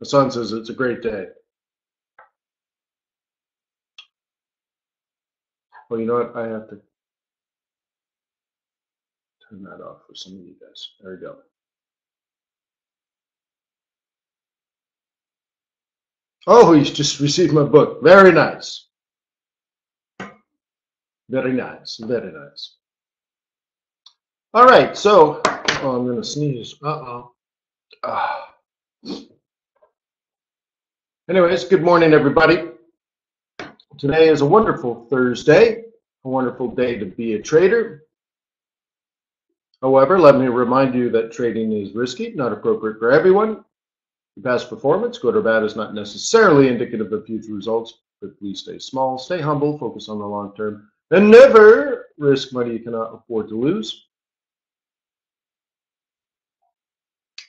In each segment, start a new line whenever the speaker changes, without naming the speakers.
The sun says it's a great day. Well, you know what? I have to turn that off for some of you guys. There we go. Oh, he's just received my book. Very nice. Very nice. Very nice. All right. So, oh, I'm going to sneeze. Uh-oh. Anyways, good morning, everybody. Today is a wonderful Thursday, a wonderful day to be a trader. However, let me remind you that trading is risky, not appropriate for everyone. Past performance, good or bad, is not necessarily indicative of future results, but please stay small, stay humble, focus on the long term, and never risk money you cannot afford to lose.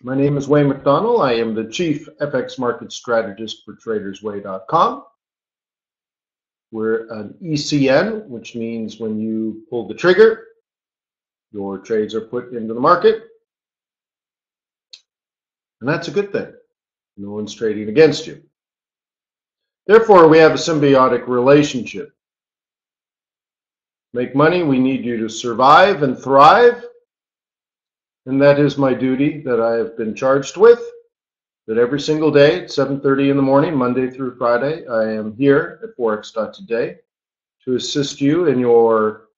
My name is Wayne McDonell. I am the Chief FX Market Strategist for TradersWay.com. We're an ECN, which means when you pull the trigger, your trades are put into the market. And that's a good thing. No one's trading against you. Therefore, we have a symbiotic relationship. Make money, we need you to survive and thrive. And that is my duty that I have been charged with. That every single day at 7:30 in the morning, Monday through Friday, I am here at Forex.Today to assist you in your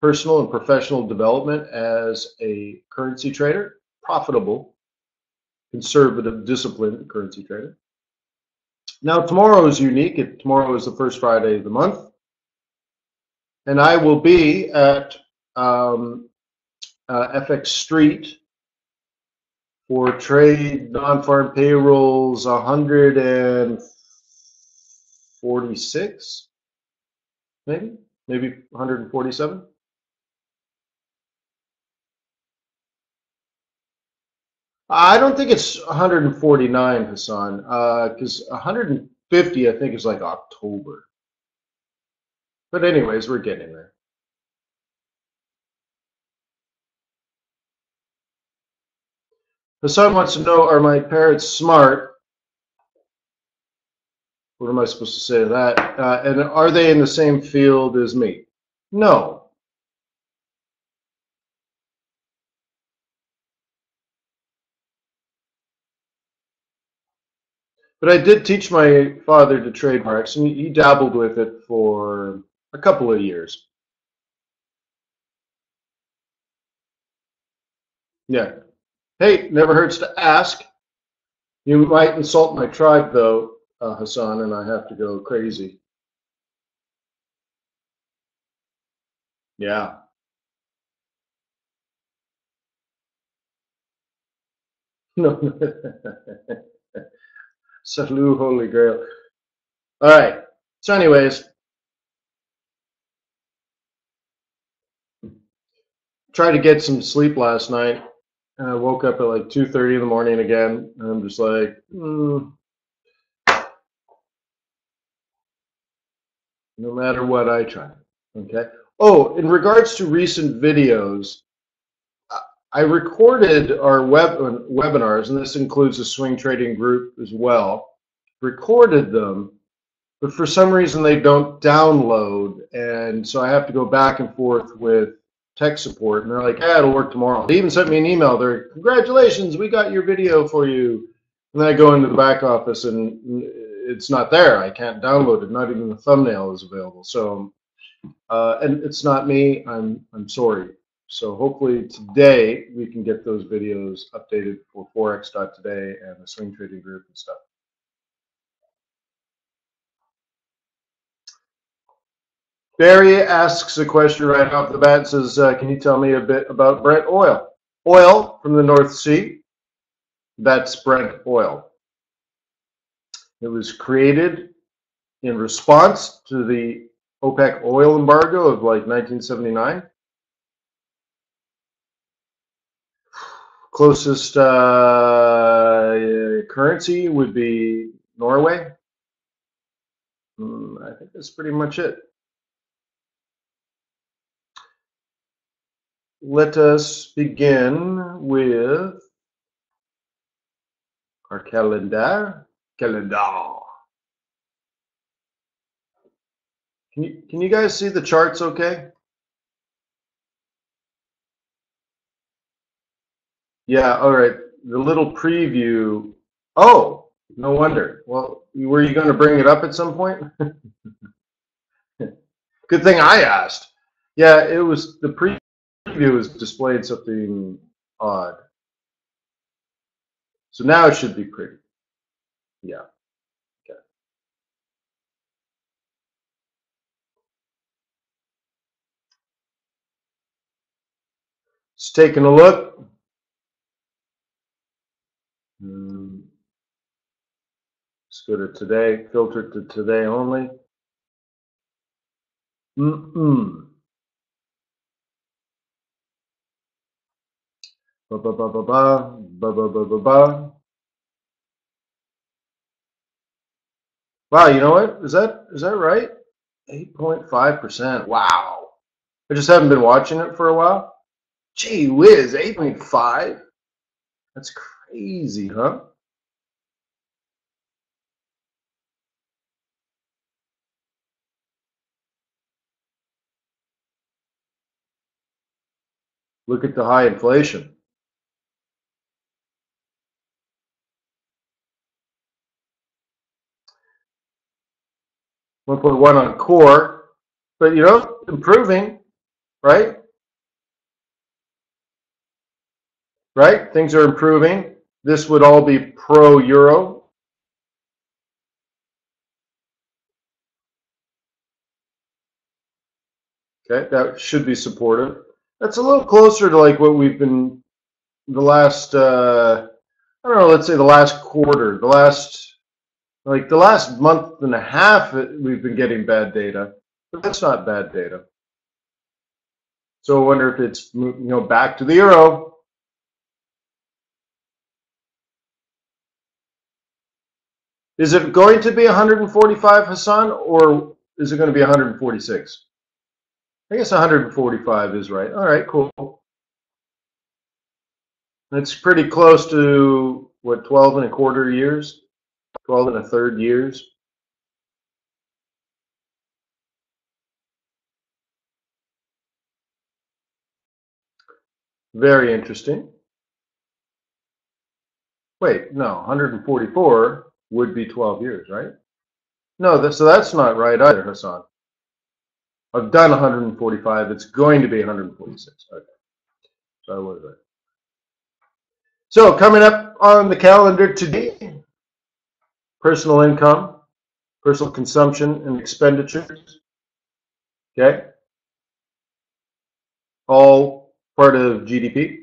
personal and professional development as a currency trader, profitable, conservative, disciplined currency trader. Now, tomorrow is unique. Tomorrow is the first Friday of the month. And I will be at FX Street for trade non-farm payrolls 146, maybe 147. I don't think it's 149, Hassan, because 150 I think is like October. But anyways, we're getting there. Hassan wants to know, are my parrots smart? What am I supposed to say to that? And are they in the same field as me? No. But I did teach my father to trade Forex, and he dabbled with it for a couple of years. Yeah. Hey, never hurts to ask. You might insult my tribe, though, Hassan, and I have to go crazy. Yeah. No. Salut, Holy Grail. All right. So anyways, tried to get some sleep last night. And I woke up at like 2:30 in the morning again. And I'm just like, no matter what I try. Okay. Oh, in regards to recent videos, I recorded our webinars, and this includes the swing trading group as well. Recorded them, but for some reason they don't download, and so I have to go back and forth with tech support, and they're like, "Yeah, it'll work tomorrow." They even sent me an email. They're, "Congratulations, we got your video for you." And then I go into the back office, and it's not there. I can't download it. Not even the thumbnail is available. So, and it's not me. I'm sorry. So hopefully today we can get those videos updated for Forex.Today and the swing trading group and stuff. Barry asks a question right off the bat, says, can you tell me a bit about Brent oil? Oil from the North Sea, that's Brent oil. It was created in response to the OPEC oil embargo of like 1979. Closest currency would be Norway. I think that's pretty much it. Let us begin with Our calendar. Calendar. Can you guys see the charts okay? Yeah, all right. The little preview. Oh, no wonder. Well, were you going to bring it up at some point? Good thing I asked. Yeah, it was the preview was displayed something odd. So now it should be pretty. Yeah. Okay. Just taking a look. Let's go to today. Filter to today only. Ba ba ba ba ba ba ba ba ba ba. Wow, you know what? Is that right? 8.5%. Wow. I just haven't been watching it for a while. Gee whiz, 8.5? That's crazy, huh? Look at the high inflation. 1.1 on core, but you know, improving, right? Right? Things are improving. This would all be pro-euro. Okay, that should be supportive. That's a little closer to like what we've been the last, I don't know, let's say the last quarter, the last month and a half, we've been getting bad data, but that's not bad data. So I wonder if it's, you know, back to the euro. Is it going to be 145, Hassan, or is it going to be 146? I guess 145 is right. All right, cool. It's pretty close to, what, 12 and a quarter years? 12 and a third years? Very interesting. Wait, no, 144 would be 12 years, right? No, so that's not right either, Hassan. I've done 145. It's going to be 146. Okay, so I was right. So coming up on the calendar today, personal income, personal consumption and expenditures. Okay, all part of GDP.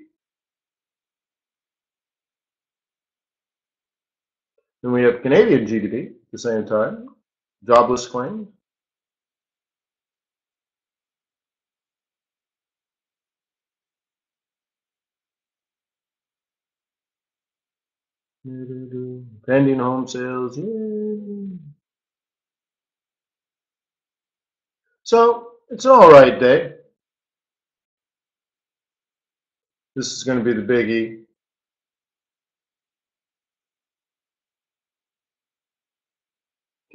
Then we have Canadian GDP at the same time, jobless claims. Pending home sales. Yay. So it's an all right day. This is going to be the biggie.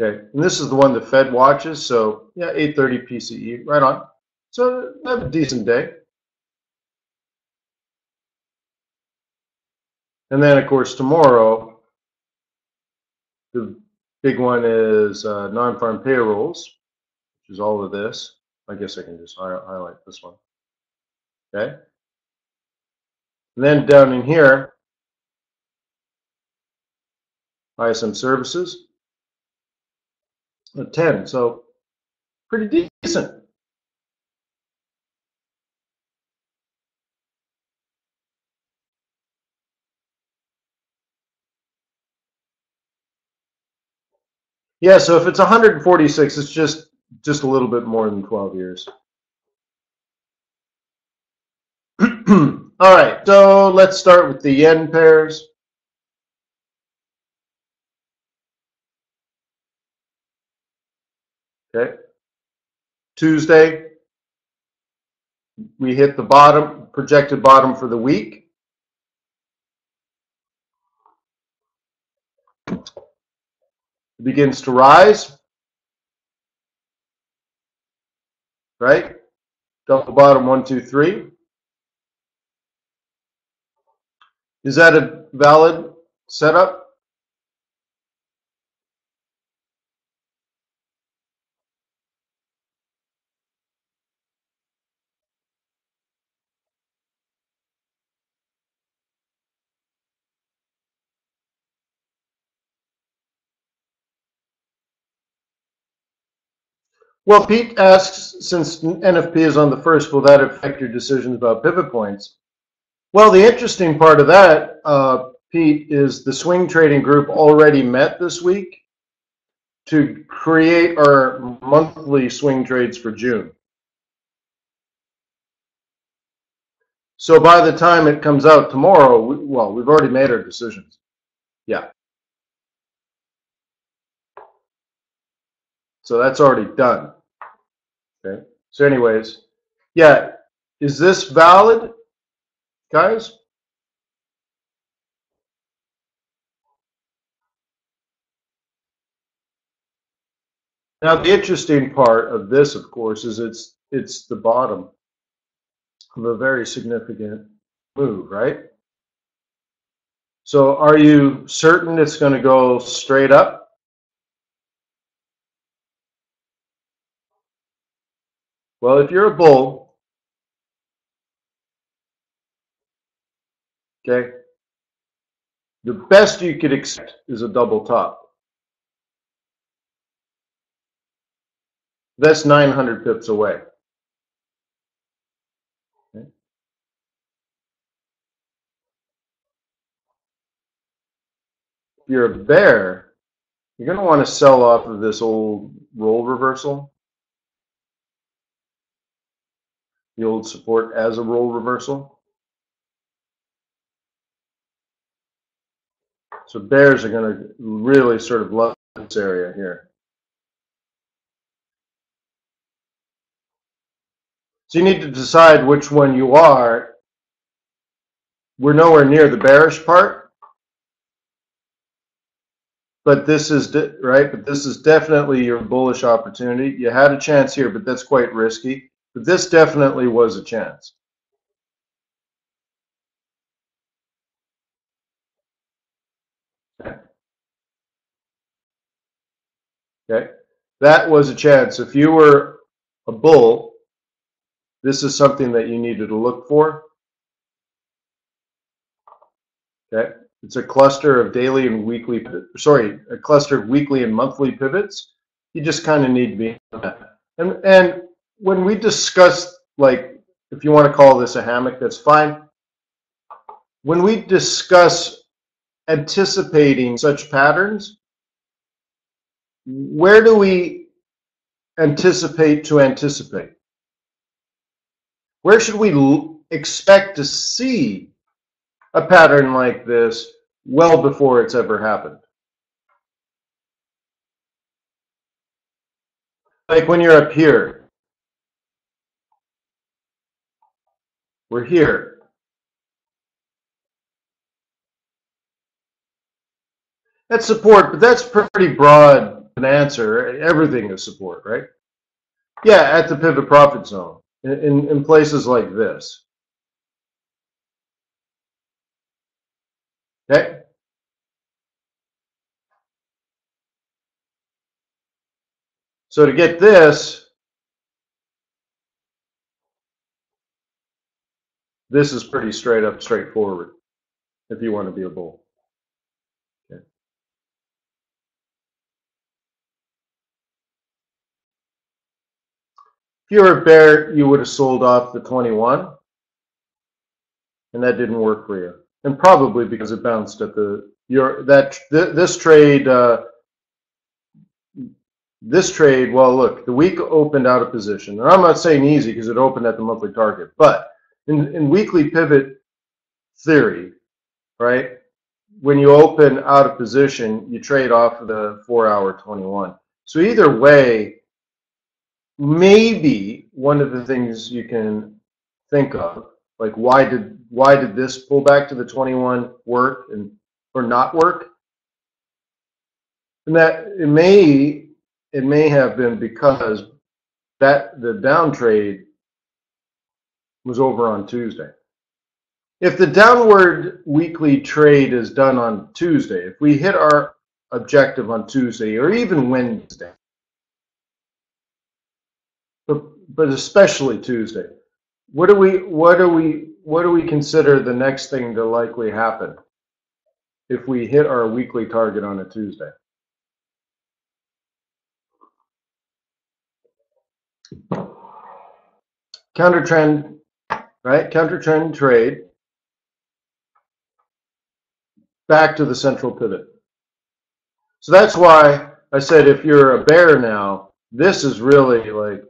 Okay, and this is the one the Fed watches. So yeah, 8:30 PCE, right on. So have a decent day. And then of course tomorrow, the big one is non-farm payrolls, which is all of this. I guess I can just highlight this one. Okay. And then down in here, ISM services at 10. So pretty decent. Yeah, so if it's 146, it's just a little bit more than 12 years. All right, so let's start with the yen pairs. Okay. Tuesday, we hit the bottom, projected bottom for the week. It begins to rise, right? Double bottom, 1, 2, 3. Is that a valid setup? Well, Pete asks, since NFP is on the first, will that affect your decisions about pivot points? Well, the interesting part of that, Pete, is the swing trading group already met this week to create our monthly swing trades for June. So by the time it comes out tomorrow, we've already made our decisions. Yeah. So that's already done. Okay. So anyways, yeah, is this valid, guys? Now the interesting part of this, of course, is it's the bottom of a very significant move, right? So are you certain it's going to go straight up? Well, if you're a bull, okay, the best you could expect is a double top. That's 900 pips away. Okay. If you're a bear, you're going to want to sell off of this old roll reversal, the old support as a roll reversal. So bears are going to really sort of love this area here. So you need to decide which one you are. We're nowhere near the bearish part, but this is right. But this is definitely your bullish opportunity. You had a chance here, but that's quite risky. But this definitely was a chance. Okay, that was a chance. If you were a bull, this is something that you needed to look for. Okay, it's a cluster of daily and weekly, a cluster of weekly and monthly pivots. You just kind of need to be on that. And when we discuss, like, if you want to call this a hammock, that's fine. When we discuss anticipating such patterns, where do we anticipate to anticipate? Where should we expect to see a pattern like this well before it's ever happened? Like when you're up here, we're here. That's support, but that's pretty broad an answer. Everything is support, right? Yeah, at the pivot profit zone, in places like this. Okay? So to get this is pretty straight up, straightforward if you want to be a bull. Okay. If you were a bear, you would have sold off the 21, and that didn't work for you. And probably because it bounced at this trade. Well, look, the week opened out of position, and I'm not saying easy because it opened at the monthly target, but in weekly pivot theory, right? When you open out of position, you trade off of the 4-hour 21. So either way, maybe one of the things you can think of, like why did this pull back to the 21 work or not work? And that it may have been because that the down trade was over on Tuesday. If the downward weekly trade is done on Tuesday, if we hit our objective on Tuesday or even Wednesday, but especially Tuesday, what do we consider the next thing to likely happen if we hit our weekly target on a Tuesday? Counter trend, right? Counter trend trade back to the central pivot. So that's why I said if you're a bear now, this is really like,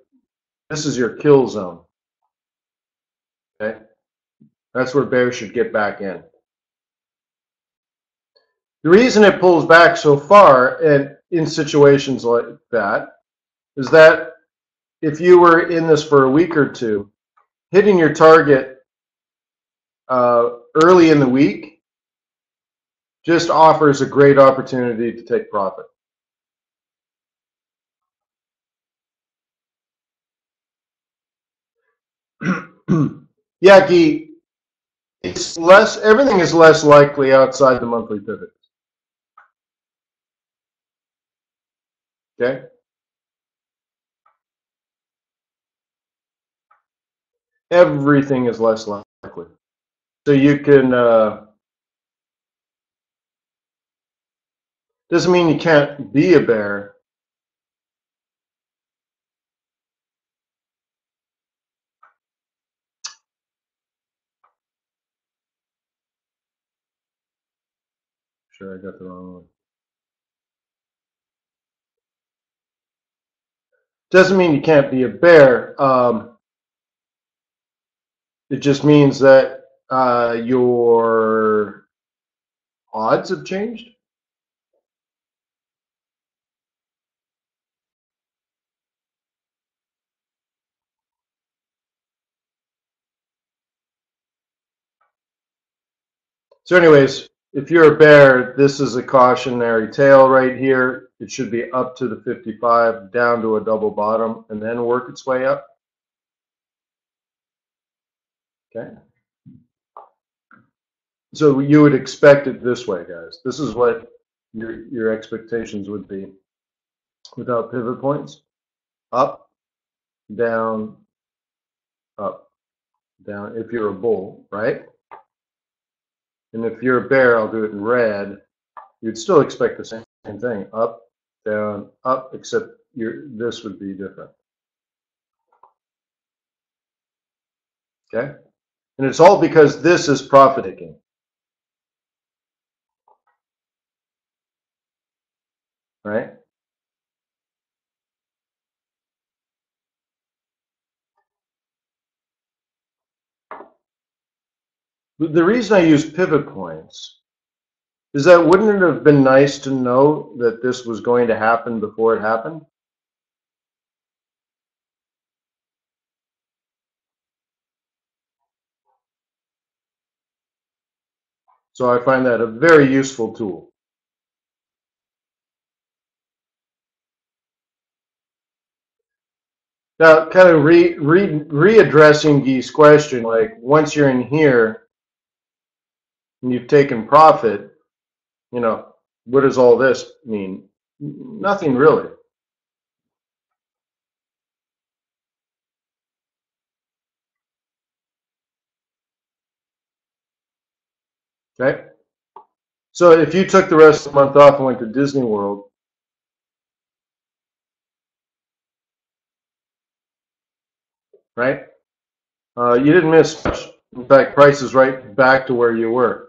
this is your kill zone. Okay? That's where bears should get back in. The reason it pulls back so far and in situations like that is that if you were in this for a week or two, hitting your target early in the week just offers a great opportunity to take profit. Yeah, Guy, it's less, everything is less likely outside the monthly pivot. Okay? Everything is less likely. So you can, doesn't mean you can't be a bear. Sure, I got the wrong one. Doesn't mean you can't be a bear. It just means that your odds have changed. So anyways, if you're a bear, this is a cautionary tale right here. It should be up to the 55, down to a double bottom, and then work its way up. Okay. So you would expect it this way, guys. This is what your expectations would be without pivot points. Up, down, up, down, if you're a bull, right? And if you're a bear, I'll do it in red. You'd still expect the same thing. Up, down, up, except this would be different. Okay? And it's all because this is profit taking. Right? The reason I use pivot points is that wouldn't it have been nice to know that this was going to happen before it happened? So I find that a very useful tool. Now, kind of readdressing Guy's question, like once you're in here and you've taken profit, you know, what does all this mean? Nothing really. Okay? So if you took the rest of the month off and went to Disney World, right? You didn't miss much. In fact, price is right back to where you were.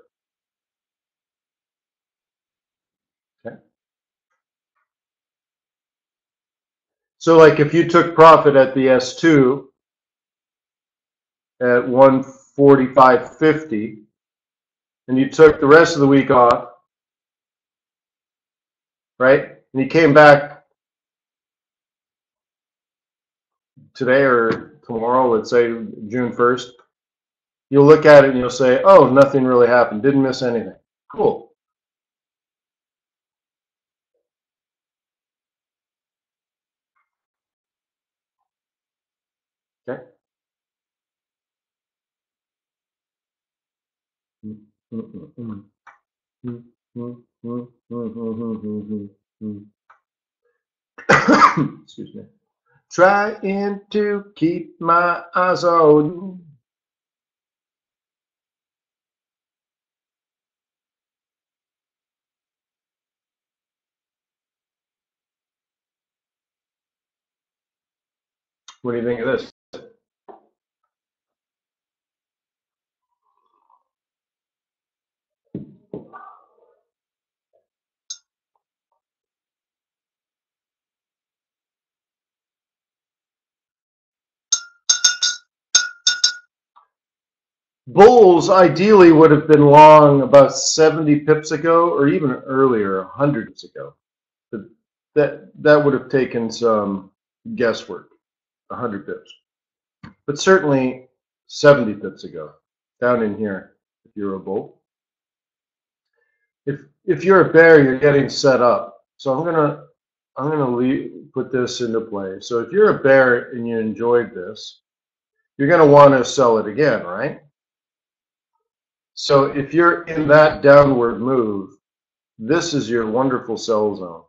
Okay. So like if you took profit at the S2 at 145.50 and you took the rest of the week off, right? And you came back today or tomorrow, let's say June 1st, you'll look at it and you'll say, oh, nothing really happened. Didn't miss anything. Cool. Okay. Excuse me. Trying to keep my eyes on. What do you think of this? Bulls ideally would have been long about 70 pips ago, or even earlier, 100 pips ago. But that would have taken some guesswork, 100 pips. But certainly 70 pips ago, down in here, if you're a bull. If you're a bear, you're getting set up. So I'm gonna put this into play. So if you're a bear and you enjoyed this, you're gonna want to sell it again, right? So if you're in that downward move, this is your wonderful sell zone.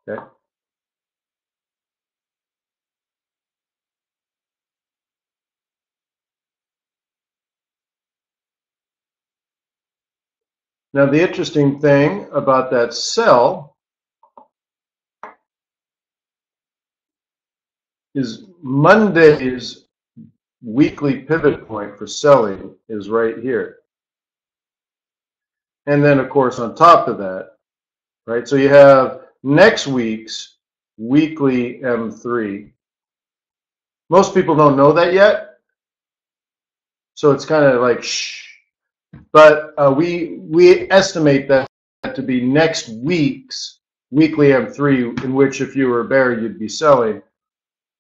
Okay. Now the interesting thing about that sell is Monday's weekly pivot point for selling is right here. And then of course on top of that, right? So you have next week's weekly M3. Most people don't know that yet. So it's kind of like shh. But we estimate that to be next week's weekly M3, in which if you were a bear, you'd be selling.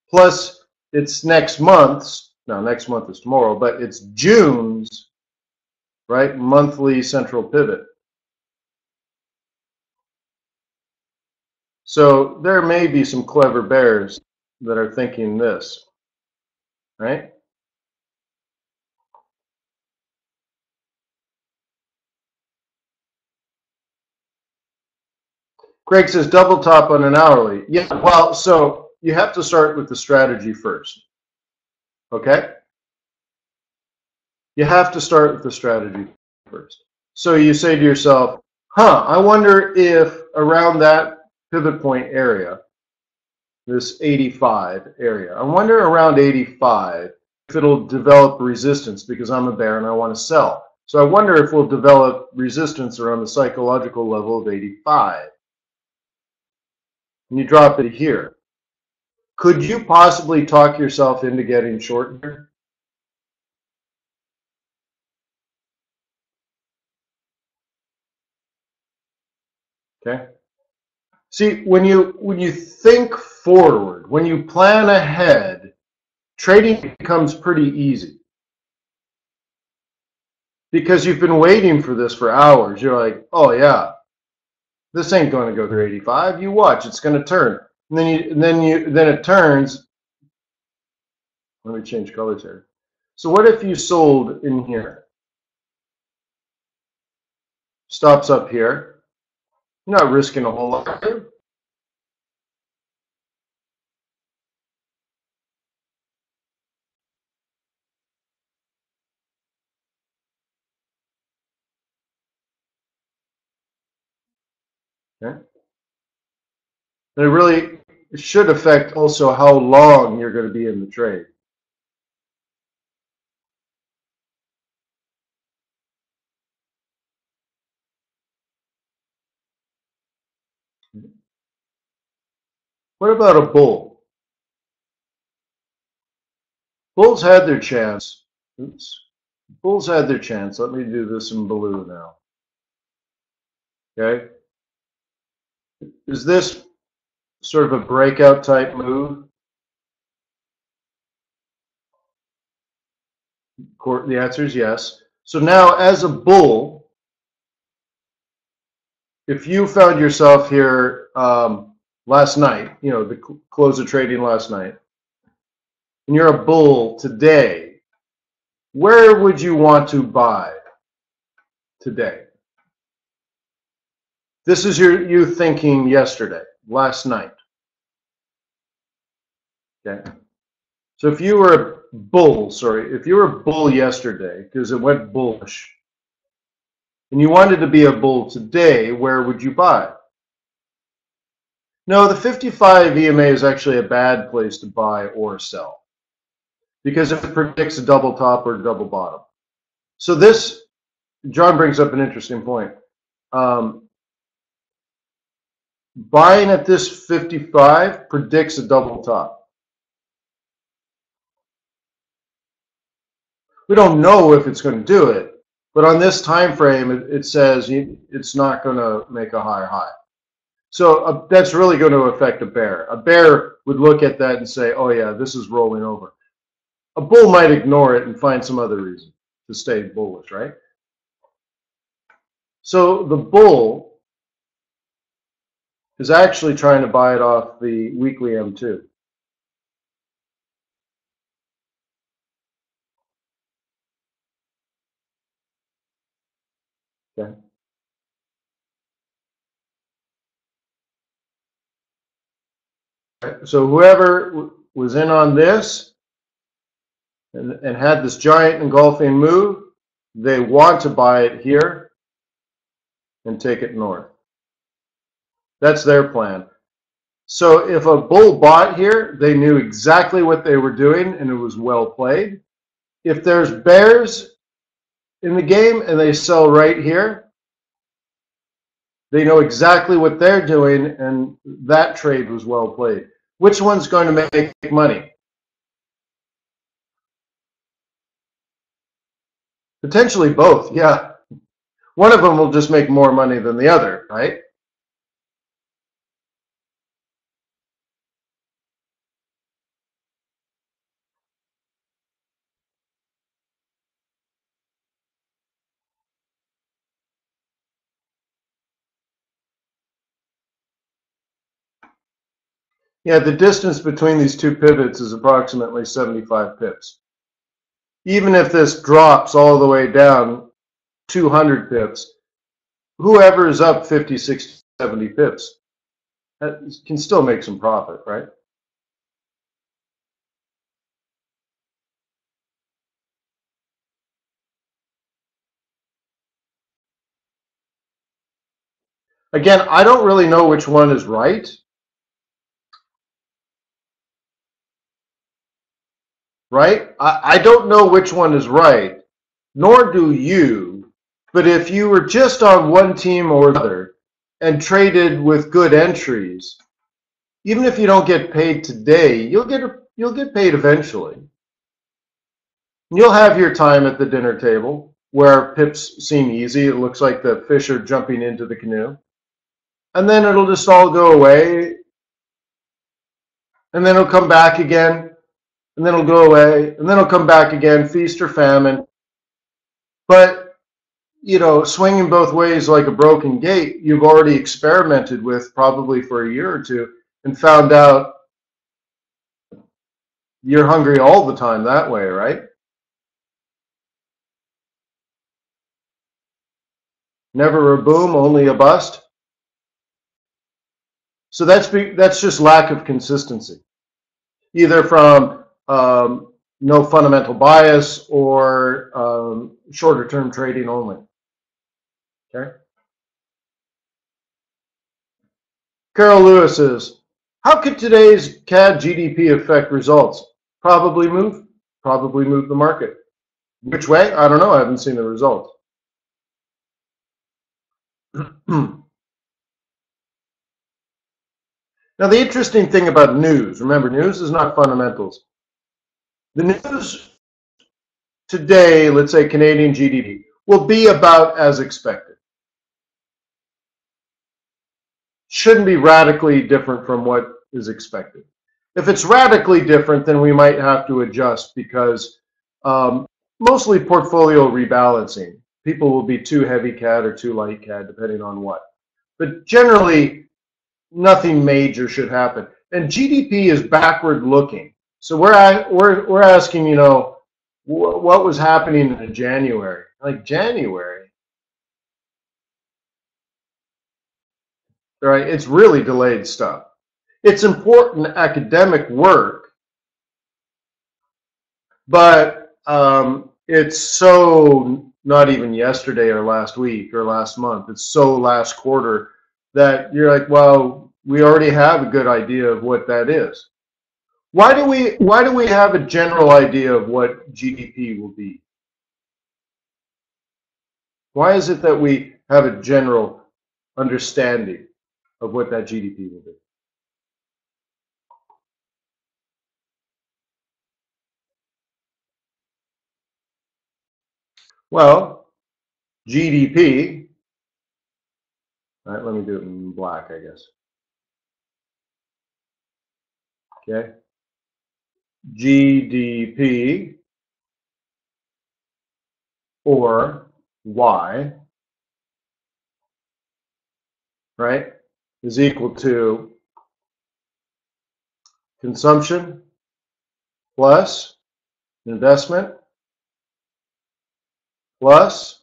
Plus, it's next month's, now next month is tomorrow, but it's June's, right, monthly central pivot. So there may be some clever bears that are thinking this, right? Greg says double top on an hourly. Yeah, well, so you have to start with the strategy first, okay? You have to start with the strategy first. So you say to yourself, I wonder if around that pivot point area, this 85 area, I wonder around 85 if it'll develop resistance because I'm a bear and I want to sell. So I wonder if we'll develop resistance around the psychological level of 85. And you drop it here. Could you possibly talk yourself into getting short here? Okay. See, when you think forward, when you plan ahead, trading becomes pretty easy. Because you've been waiting for this for hours. You're like, oh yeah, this ain't going to go through 85. You watch, it's going to turn. And then it turns. Let me change colors here. So what if you sold in here? Stops up here. You're not risking a whole lot. Okay. And it really should affect also how long you're going to be in the trade. What about a bull? Bulls had their chance. Oops. Bulls had their chance. Let me do this in blue now. Okay. Is this sort of a breakout type move? The answer is yes. So now as a bull, if you found yourself here last night, you know, the close of trading last night, and you're a bull today, where would you want to buy today? This is you thinking yesterday, last night. Okay. So if you were a bull, if you were a bull yesterday because it went bullish, and you wanted to be a bull today, where would you buy? No, the 55 EMA is actually a bad place to buy or sell because it predicts a double top or a double bottom. So this, John brings up an interesting point. Buying at this 55 predicts a double top. We don't know if it's going to do it, but on this time frame, it says it's not going to make a higher high. So that's really going to affect a bear. A bear would look at that and say, oh yeah, this is rolling over. A bull might ignore it and find some other reason to stay bullish, right? So the bull is actually trying to buy it off the weekly M2. Okay. So whoever was in on this and had this giant engulfing move, they want to buy it here and take it north. That's their plan. So if a bull bought here, they knew exactly what they were doing and it was well played. If there's bears in the game and they sell right here, they know exactly what they're doing and that trade was well played. Which one's going to make money? Potentially both, yeah. One of them will just make more money than the other, right? Yeah, the distance between these two pivots is approximately 75 pips. Even if this drops all the way down 200 pips, whoever is up 50, 60, 70 pips can still make some profit, right? Again, I don't really know which one is right. I don't know which one is right, nor do you. But if you were just on one team or another and traded with good entries, even if you don't get paid today, you'll get paid eventually. You'll have your time at the dinner table where pips seem easy. It looks like the fish are jumping into the canoe. And then it'll just all go away. And then it'll come back again. And then it'll go away. And then it'll come back again, feast or famine. But, you know, swinging both ways like a broken gate, you've already experimented with probably for a year or two and found out you're hungry all the time that way, right? Never a boom, only a bust. So that's just lack of consistency, either from no fundamental bias or shorter term trading only. Okay. Carol Lewis says, how could today's CAD GDP affect results? Probably move the market. Which way? I don't know. I haven't seen the results. Now, the interesting thing about news, remember, news is not fundamentals. The news today, let's say Canadian GDP, will be about as expected. Shouldn't be radically different from what is expected. If it's radically different, then we might have to adjust because mostly portfolio rebalancing. People will be too heavy CAD or too light CAD, depending on what. But generally, nothing major should happen. And GDP is backward looking. So we're asking, you know, what was happening in January? Like January, right? It's really delayed stuff. It's important academic work, but it's so not even yesterday or last week or last month. It's so last quarter that you're like, well, we already have a good idea of what that is. Why do we have a general idea of what GDP will be? Why is it that we have a general understanding of what that GDP will be? Well, GDP, all right, let me do it in black, I guess. Okay. GDP, or Y, right, is equal to consumption plus investment plus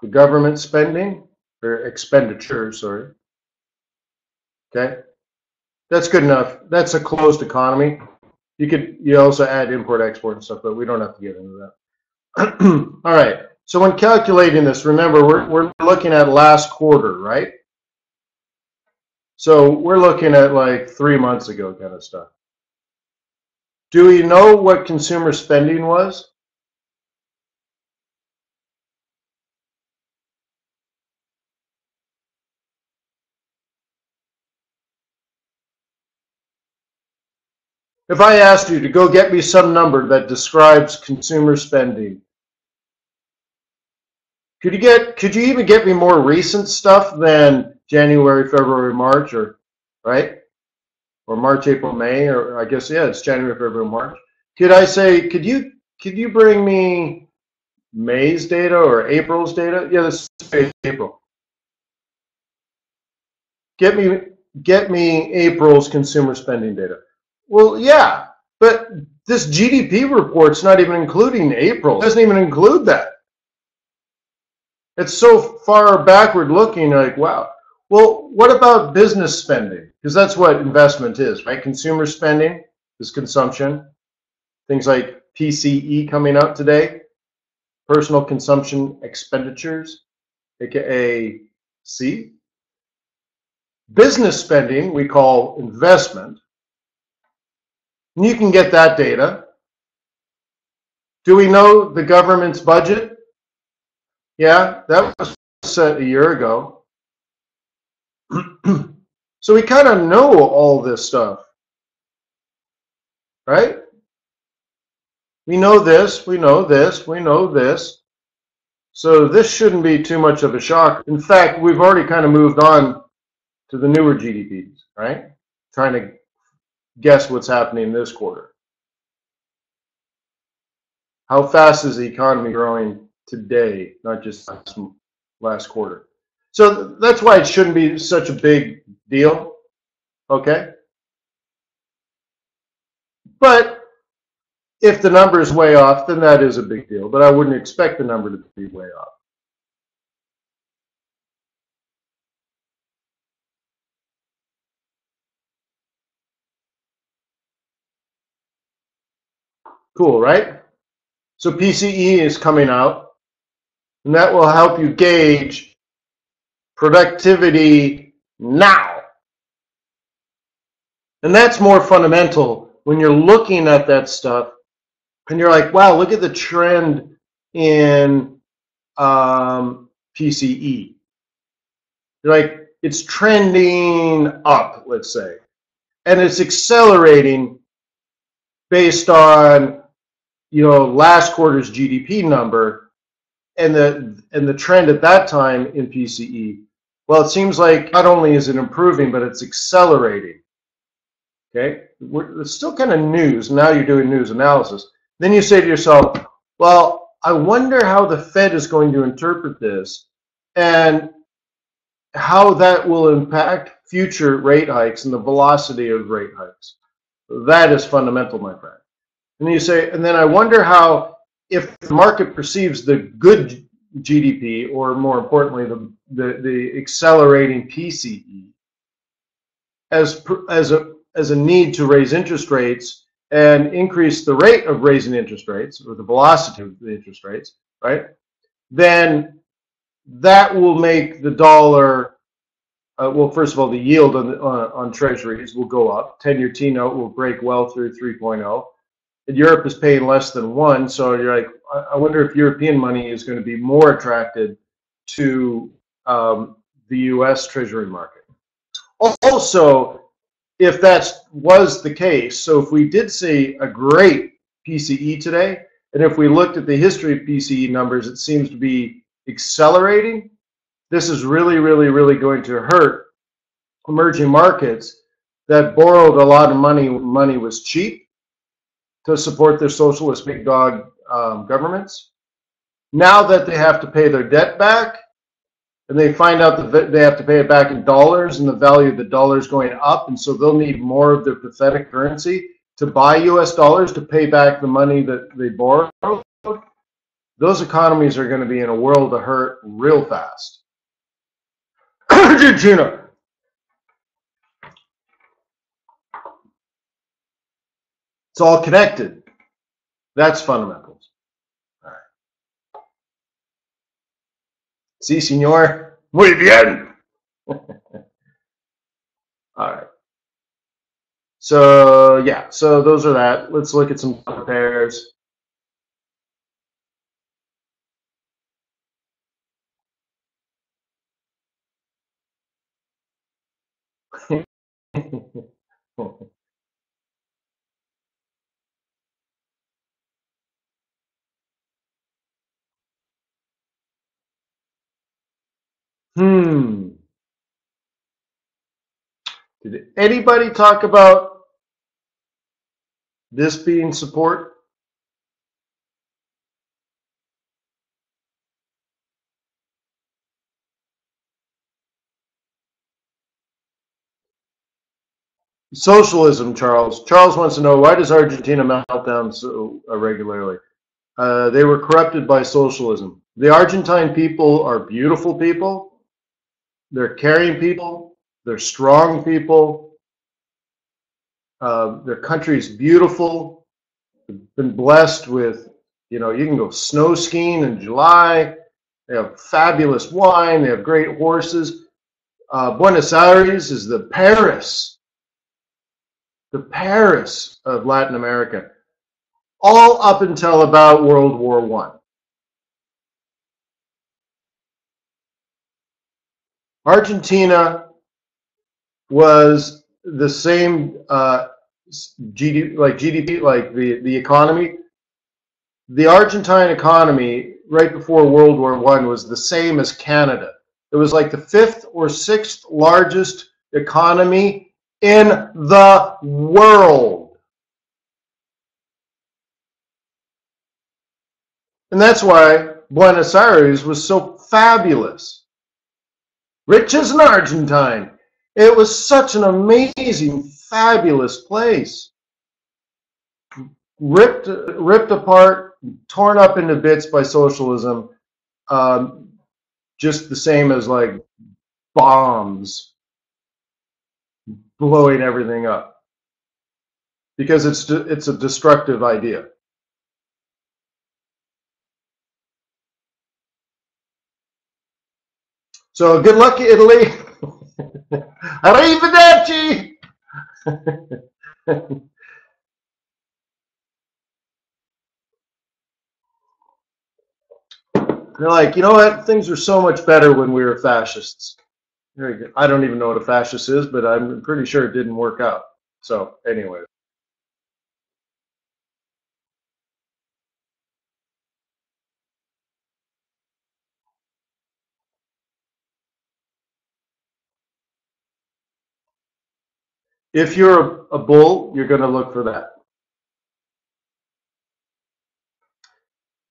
the government spending, or expenditure, sorry. Okay, that's good enough. That's a closed economy. You also add import, export and stuff, but we don't have to get into that. All right. So when calculating this, remember we're looking at last quarter, right? So we're looking at like 3 months ago kind of stuff. Do we know what consumer spending was? If I asked you to go get me some number that describes consumer spending, could you even get me more recent stuff than January, February, March, or right? Or March, April, May, or I guess yeah, it's January, February, March. Could I say, could you bring me May's data or April's data? Yeah, this is April. Get me April's consumer spending data. Well, yeah, but this GDP report's not even including April. It doesn't even include that. It's so far backward looking, like, wow. Well, what about business spending? Because that's what investment is, right? Consumer spending is consumption. Things like PCE coming out today, personal consumption expenditures, aka C. Business spending we call investment. And you can get that data. Do we know the government's budget? Yeah, that was set a year ago. So we kind of know all this stuff, right? We know this, we know this, we know this. So this shouldn't be too much of a shock. In fact, we've already kind of moved on to the newer GDPs, right? Trying to guess what's happening this quarter. How fast is the economy growing today, not just last quarter? So that's why it shouldn't be such a big deal, okay? But if the number is way off, then that is a big deal. But I wouldn't expect the number to be way off. Cool, right? So PCE is coming out, and that will help you gauge productivity now. And that's more fundamental when you're looking at that stuff and you're like, wow, look at the trend in PCE. You're like, it's trending up, let's say, and it's accelerating based on, you know, last quarter's GDP number and the trend at that time in PCE. Well, it seems like not only is it improving, but it's accelerating. Okay, it's still kind of news. Now you're doing news analysis. Then you say to yourself, well, I wonder how the Fed is going to interpret this. And how that will impact future rate hikes and the velocity of rate hikes. That is fundamental, my friend. And you say, and then I wonder how, if the market perceives the good GDP, or more importantly, the accelerating PCE, as a need to raise interest rates and increase the rate of raising interest rates, or the velocity of the interest rates, right? Then that will make the dollar, well, first of all, the yield on treasuries will go up. 10-year T-note will break well through 3.0. And Europe is paying less than 1, so you're like, I wonder if European money is going to be more attracted to the U.S. Treasury market. Also, if that was the case, so if we did see a great PCE today, and if we looked at the history of PCE numbers, it seems to be accelerating. This is really, really, really going to hurt emerging markets that borrowed a lot of money. Money was cheap to support their socialist big dog governments. Now that they have to pay their debt back, and they find out that they have to pay it back in dollars, and the value of the dollar is going up, and so they'll need more of their pathetic currency to buy US dollars to pay back the money that they borrowed. Those economies are going to be in a world of hurt real fast. Argentina. It's all connected. That's fundamentals. All right. Sí, señor. Muy bien. All right. So, yeah, so those are that. Let's look at some pairs. Did anybody talk about this being support? Socialism, Charles. Charles wants to know, why does Argentina melt down so regularly? They were corrupted by socialism. The Argentine people are beautiful people. They're caring people. They're strong people. Their country is beautiful. They've been blessed with, you can go snow skiing in July. They have fabulous wine. They have great horses. Buenos Aires is the Paris of Latin America, all up until about World War I. Argentina was the same GDP, like the economy. The Argentine economy right before World War I was the same as Canada. It was like the 5th or 6th largest economy in the world. And that's why Buenos Aires was so fabulous. Rich as an Argentine. It was such an amazing, fabulous place. Ripped apart, torn up into bits by socialism, just the same as like bombs blowing everything up, because it's a destructive idea. So good luck, Italy. Arrivederci. They're like, you know what? Things were so much better when we were fascists. Very good. I don't even know what a fascist is, but I'm pretty sure it didn't work out. So anyway. If you're a bull, you're going to look for that.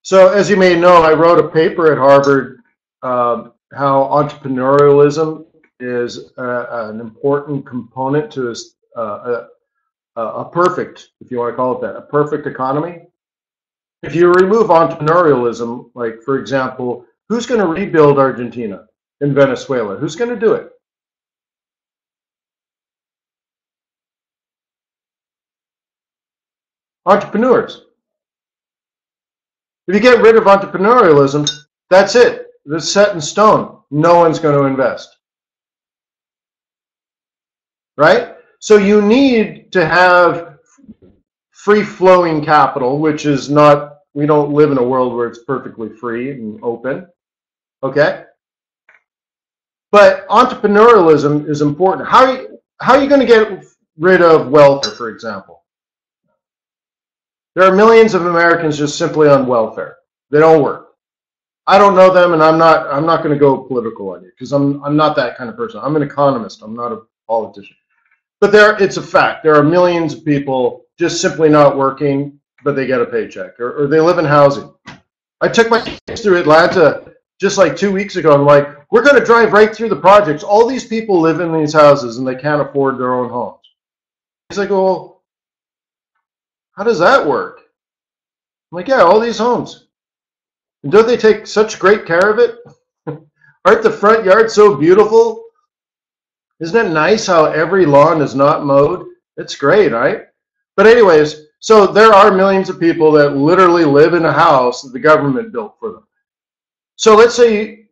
So as you may know, I wrote a paper at Harvard, how entrepreneurialism is an important component to a perfect, if you want to call it that, a perfect economy. If you remove entrepreneurialism, like for example, who's going to rebuild Argentina and Venezuela? Who's going to do it? Entrepreneurs. If you get rid of entrepreneurialism, that's it. It's set in stone. No one's going to invest. Right? So you need to have free-flowing capital, which is not, we don't live in a world where it's perfectly free and open. Okay? But entrepreneurialism is important. How are you going to get rid of welfare, for example? There are millions of Americans just simply on welfare. They don't work. I don't know them, and I'm not going to go political on you because I'm not that kind of person. I'm an economist. I'm not a politician. But it's a fact. There are millions of people just simply not working, but they get a paycheck, or they live in housing. I took my kids through Atlanta just like 2 weeks ago. I'm like, we're going to drive right through the projects. All these people live in these houses, and they can't afford their own homes. He's like, well, how does that work? I'm like, yeah, all these homes. And don't they take such great care of it? Aren't the front yards so beautiful? Isn't it nice how every lawn is not mowed? It's great, right? But anyways, so there are millions of people that literally live in a house that the government built for them. So let's say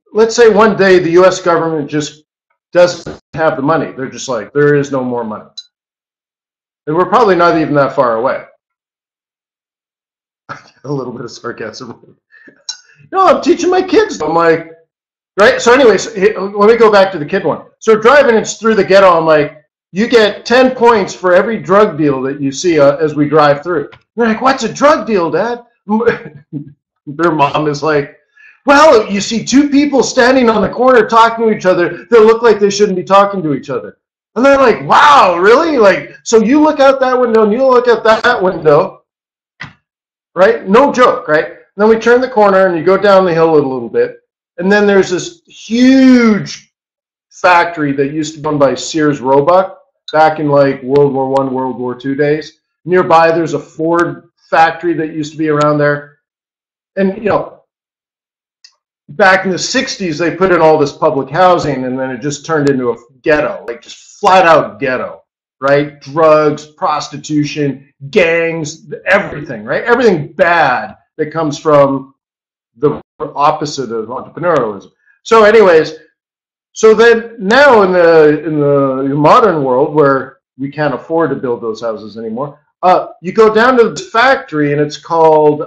one day the US government just doesn't have the money. They're just like, there is no more money. And we're probably not even that far away. A little bit of sarcasm. No, I'm teaching my kids. I'm like, right? So anyways, let me go back to the kid one. So we're driving, it's through the ghetto. I'm like, you get 10 points for every drug deal that you see as we drive through. They're like, what's a drug deal, Dad? Their mom is like, well, you see two people standing on the corner talking to each other that look like they shouldn't be talking to each other. And they're like, wow, really? Like, so you look out that window and you look out that window. Right? No joke, right? And then we turn the corner and you go down the hill a little bit. And then there's this huge factory that used to be owned by Sears Roebuck back in like World War I, World War II days. Nearby, there's a Ford factory that used to be around there. And, you know, back in the 60s, they put in all this public housing and then it just turned into a ghetto, like just flat out ghetto. Right? Drugs, prostitution, gangs, everything, right? Everything bad that comes from the opposite of entrepreneurialism. So anyways, so then now in the modern world where we can't afford to build those houses anymore, you go down to the factory and it's called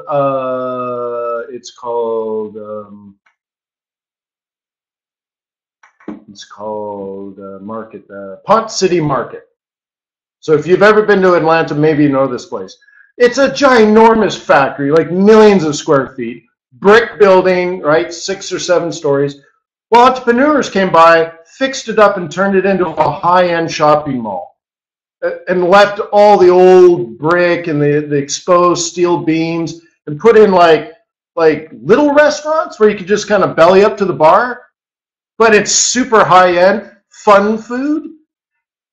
Pont City Market. So if you've ever been to Atlanta, maybe you know this place. It's a ginormous factory, like millions of square feet, brick building, right, 6 or 7 stories. Well, entrepreneurs came by, fixed it up, and turned it into a high-end shopping mall, and left all the old brick and the exposed steel beams, and put in like little restaurants where you could just kind of belly up to the bar, but it's super high-end, fun food,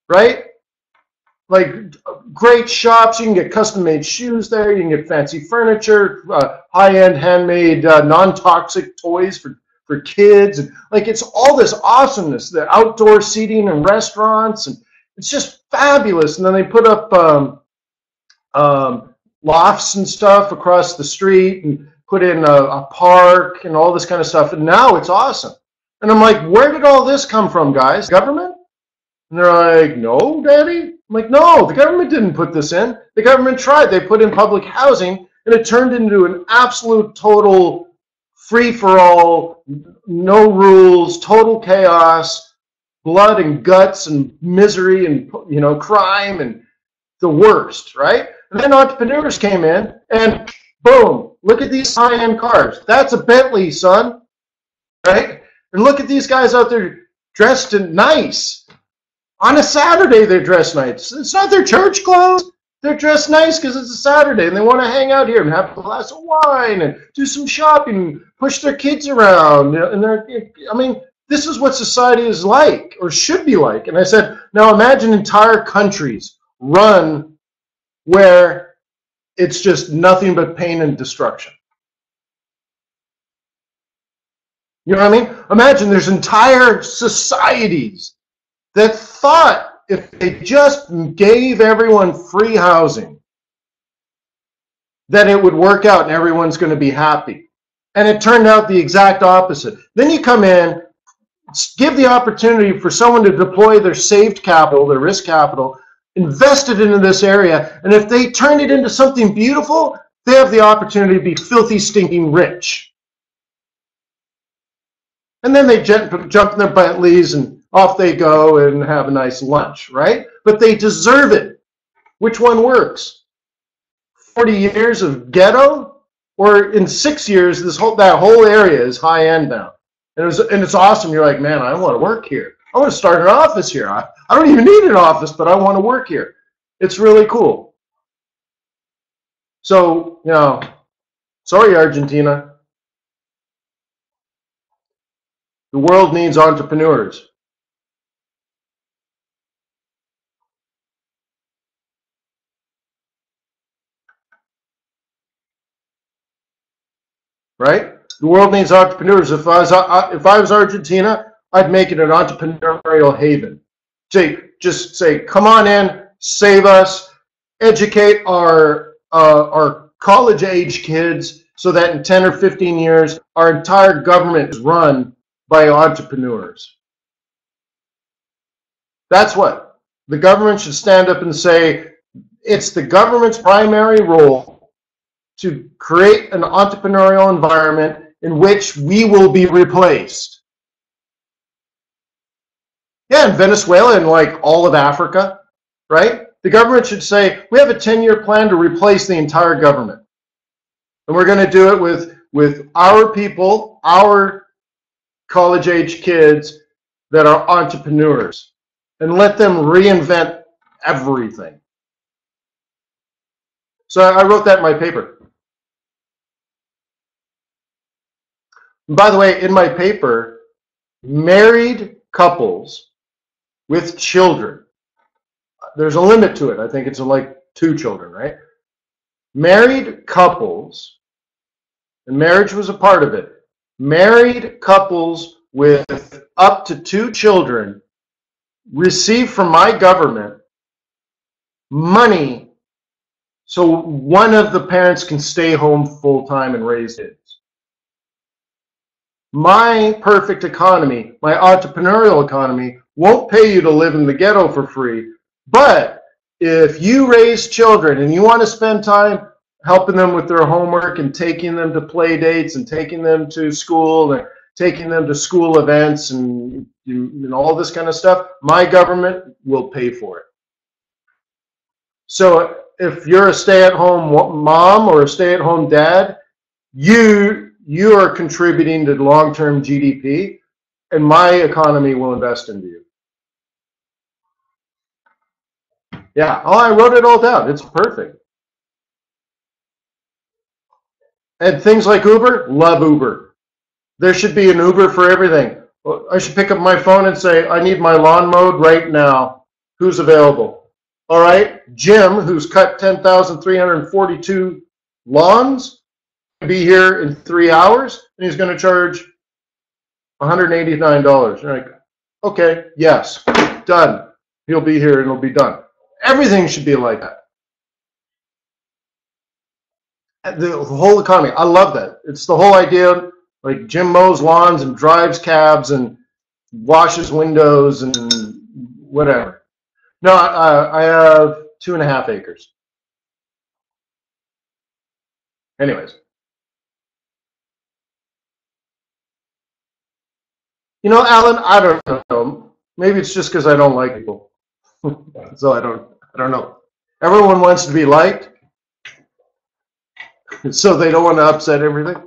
right? Like great shops, you can get custom-made shoes there, you can get fancy furniture, high-end handmade non-toxic toys for kids, and like it's all this awesomeness, the outdoor seating and restaurants, and it's just fabulous. And then they put up lofts and stuff across the street and put in a park and all this kind of stuff, and now it's awesome. And I'm like, where did all this come from, guys? Government? And they're like, no, Daddy. I'm like, no, the government didn't put this in. The government tried. They put in public housing, and it turned into an absolute total free-for-all, no rules, total chaos, blood and guts and misery and, you know, crime and the worst, right? And then entrepreneurs came in, and boom, look at these high-end cars. That's a Bentley, son, right? And look at these guys out there dressed in nice. On a Saturday, they're dressed nice. It's not their church clothes. They're dressed nice because it's a Saturday and they want to hang out here and have a glass of wine and do some shopping, and push their kids around. And this is what society is like or should be like. And I said, now imagine entire countries run where it's just nothing but pain and destruction. You know what I mean? Imagine there's entire societies that thought if they just gave everyone free housing, that it would work out and everyone's going to be happy. And it turned out the exact opposite. Then you come in, give the opportunity for someone to deploy their saved capital, their risk capital, invest it into this area, and if they turn it into something beautiful, they have the opportunity to be filthy, stinking rich. And then they jump in their Bentleys and off they go and have a nice lunch, right? But they deserve it. Which one works? 40 years of ghetto, or in 6 years that whole area is high end now, and it's awesome. You're like, man, I want to work here. I want to start an office here. I don't even need an office, but I want to work here. It's really cool. So, you know, sorry, Argentina. The world needs entrepreneurs. Right? The world needs entrepreneurs. If I was Argentina, I'd make it an entrepreneurial haven. Just say, come on in, save us, educate our college-age kids, so that in 10 or 15 years, our entire government is run by entrepreneurs. That's what the government should stand up and say. It's the government's primary role to create an entrepreneurial environment in which we will be replaced. Yeah, in Venezuela and like all of Africa, right? The government should say, we have a 10-year plan to replace the entire government. And we're going to do it with our people, our college-age kids that are entrepreneurs, and let them reinvent everything. So I wrote that in my paper. And by the way, in my paper, married couples with children, there's a limit to it. I think it's like 2 children, right? Married couples, and marriage was a part of it. Married couples with up to 2 children receive from my government money so one of the parents can stay home full-time and raise kids. My perfect economy, my entrepreneurial economy, won't pay you to live in the ghetto for free, but if you raise children and you want to spend time helping them with their homework and taking them to play dates and taking them to school and taking them to school events and all this kind of stuff, my government will pay for it. So if you're a stay-at-home mom or a stay-at-home dad, you are contributing to long-term GDP, and my economy will invest into you. Yeah, oh, I wrote it all down. It's perfect. And things like Uber, love Uber. There should be an Uber for everything. I should pick up my phone and say, I need my lawn mowed right now. Who's available? All right, Jim, who's cut 10,342 lawns, will be here in 3 hours, and he's going to charge $189. You're like, okay, yes, done. He'll be here and it'll be done. Everything should be like that. The whole economy, I love that. It's the whole idea, like Jim mows lawns and drives cabs and washes windows and whatever. No, I have 2.5 acres. Anyways. You know, Alan, I don't know. Maybe it's just because I don't like people. So I don't know. Everyone wants to be liked. So they don't want to upset everything.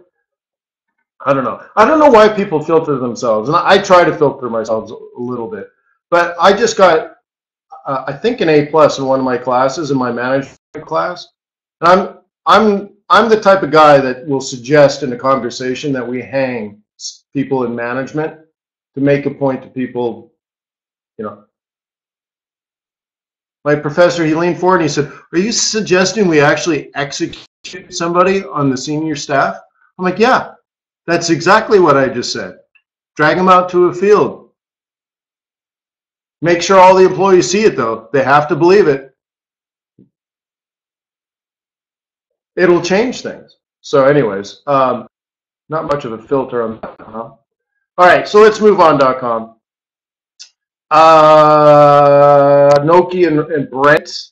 I don't know. I don't know why people filter themselves. And I try to filter myself a little bit. But I just got, I think, an A+ in one of my classes, in my management class. And I'm the type of guy that will suggest in a conversation that we hang people in management to make a point to people, you know. My professor, he leaned forward and he said, "Are you suggesting we actually execute somebody on the senior staff?" I'm like, "Yeah, that's exactly what I just said. Drag them out to a field. Make sure all the employees see it, though. They have to believe it. It'll change things." So anyways, not much of a filter on that. Huh? All right, so let's move on.com. Noki and Brent.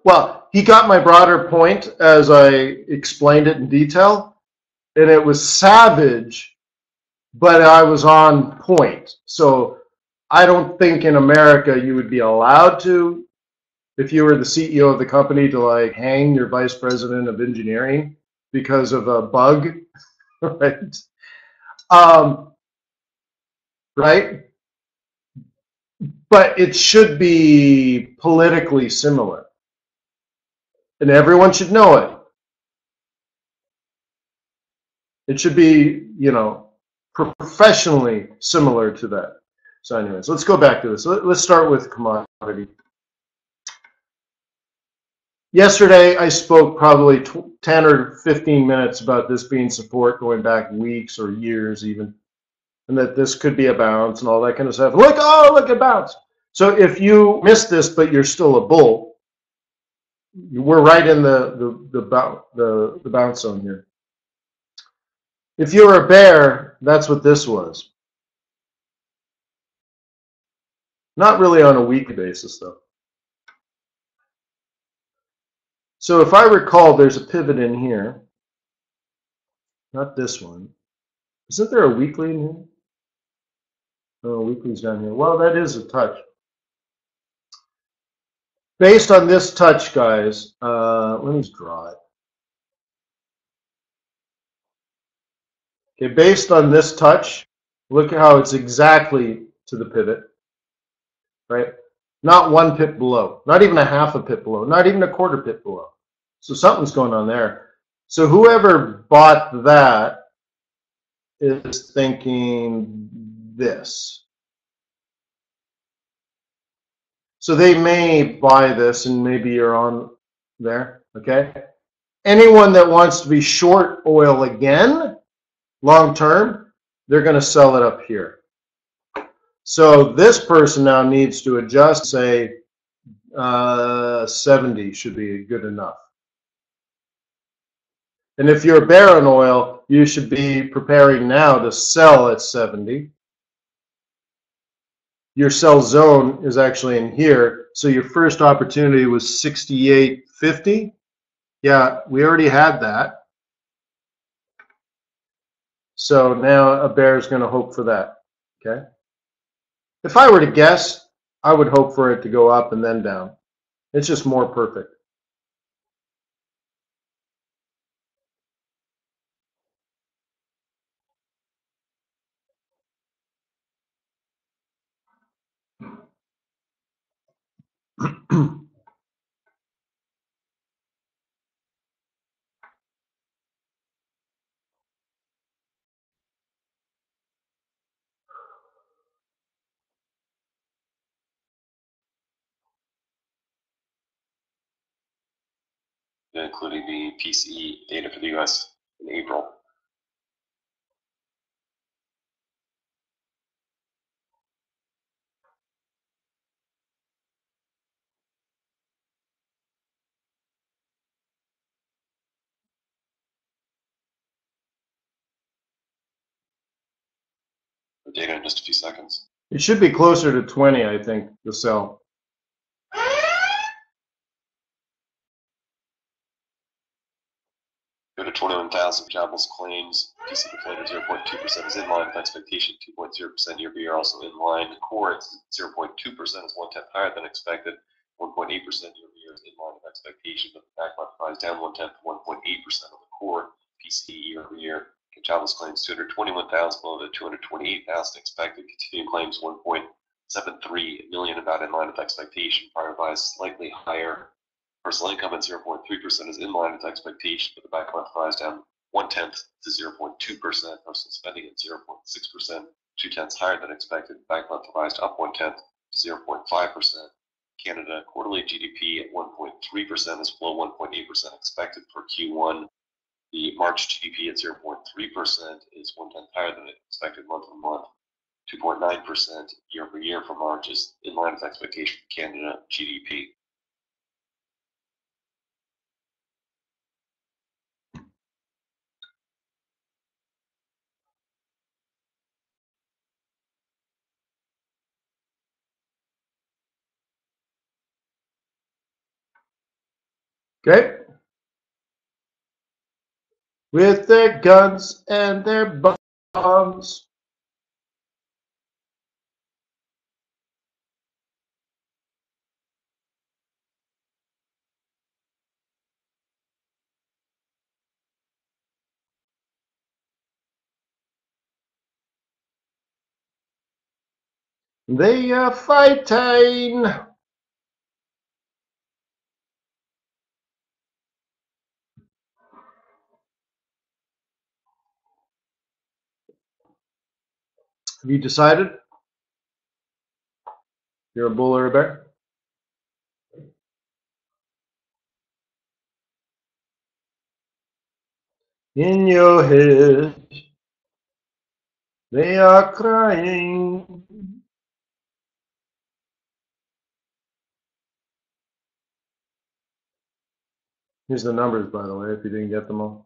Well, he got my broader point as I explained it in detail, and it was savage, but I was on point. So I don't think in America you would be allowed to, if you were the CEO of the company, to like hang your vice president of engineering because of a bug, right? Right? But it should be politically similar, and everyone should know it. It should be, you know, professionally similar to that. So anyways, let's go back to this. Let's start with commodity. Yesterday, I spoke probably 10 or 15 minutes about this being support going back weeks or years even, and that this could be a bounce and all that kind of stuff. Look, oh, look at bounce. So if you missed this, but you're still a bull, we're right in the bounce zone here. If you were a bear, that's what this was. Not really on a weekly basis, though. So if I recall, there's a pivot in here. Not this one. Isn't there a weekly in here? No, weekly's down here. Well, that is a touch. Based on this touch, guys, let me just draw it. Okay, based on this touch, look at how it's exactly to the pivot, right? Not 1 pip below, not even a half a pip below, not even a quarter pip below. So something's going on there. So whoever bought that is thinking this. So they may buy this, and maybe you're on there, okay? Anyone that wants to be short oil again, long term, they're going to sell it up here. So this person now needs to adjust, say 70 should be good enough. And if you're a bear on oil, you should be preparing now to sell at 70. Your sell zone is actually in here. So your first opportunity was 68.50. Yeah, we already had that. So now a bear is going to hope for that. Okay. If I were to guess, I would hope for it to go up and then down. It's just more perfect.
Including the PCE data for the U.S. in April. The data in just a few seconds.
It should be closer to 20, I think, the sell.
Go to 21,000 jobless claims. PC deflator 0.2% is in line with expectation. 2.0% year-over-year also in line. The core at 0.2% is 1/10 higher than expected. 1.8% year-over-year is in line with expectation, but the backlog price down 1/10 to 1.8% on the core PCE year-over-year. Jobless claims 221,000 below the 228,000 expected. Continuing claims 1.73 million, about in line with expectation. Prior buys slightly higher. Personal income at 0.3% is in line with expectation, but the backlog price down 1/10 to 0.2%, personal spending at 0.6%, 2/10 higher than expected. Bank left revised up 1/10 to 0.5%. Canada quarterly GDP at 1.3% is below 1.8% expected for Q1. The March GDP at 0.3% is 1/10 higher than expected month-on-month. 2.9% year-over-year for March is in line with expectation for Canada GDP.
Okay. With their guns and their bombs. They are fighting. Have you decided? You're a bull or a bear? In your head, they are crying. Here's the numbers, by the way, if you didn't get them all.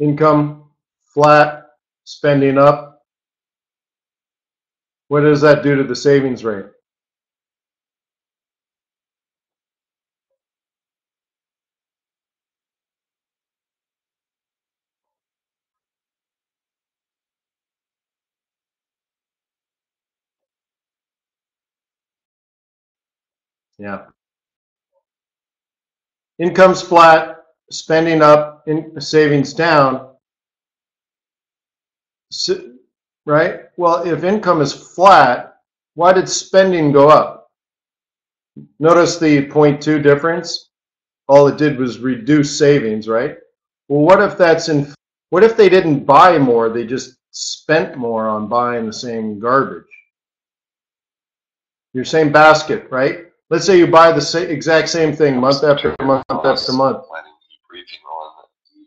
Income flat, spending up. What does that do to the savings rate? Yeah. Income's flat, spending up, savings down. Right? Well, if income is flat, why did spending go up? Notice the 0.2 difference. All it did was reduce savings, right? Well, what if they didn't buy more, they just spent more on buying the same garbage? Your same basket, right? Let's say you buy the exact same thing month after month after month.
Planning debriefing on the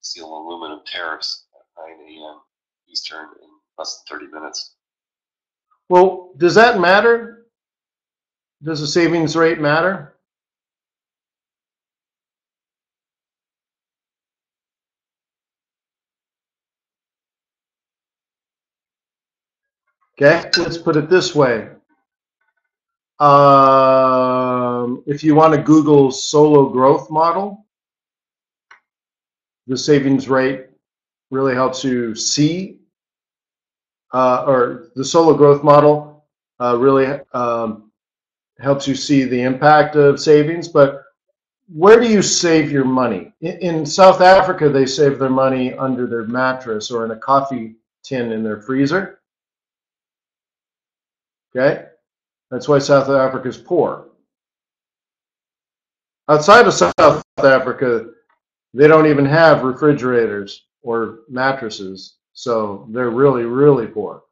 steel and aluminum tariffs at 9 a.m. Eastern in less than 30 minutes.
Well, does that matter? Does the savings rate matter? Okay, let's put it this way. If you want to Google solo growth model, the savings rate really helps you see, or the solo growth model really helps you see the impact of savings. But where do you save your money? In South Africa, they save their money under their mattress or in a coffee tin in their freezer. Okay, that's why South Africa is poor. Outside of South Africa, they don't even have refrigerators or mattresses, so they're really, really poor.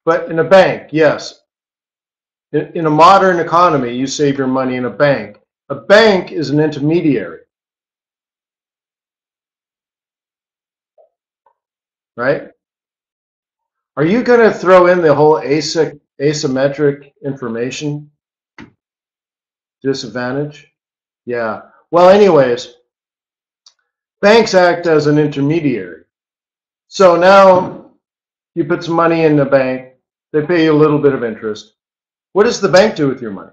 But in a bank, yes. In a modern economy, you save your money in a bank. A bank is an intermediary, right? Are you going to throw in the whole asymmetric information disadvantage? Yeah. Well, anyways, banks act as an intermediary. So now you put some money in the bank, they pay you a little bit of interest. What does the bank do with your money?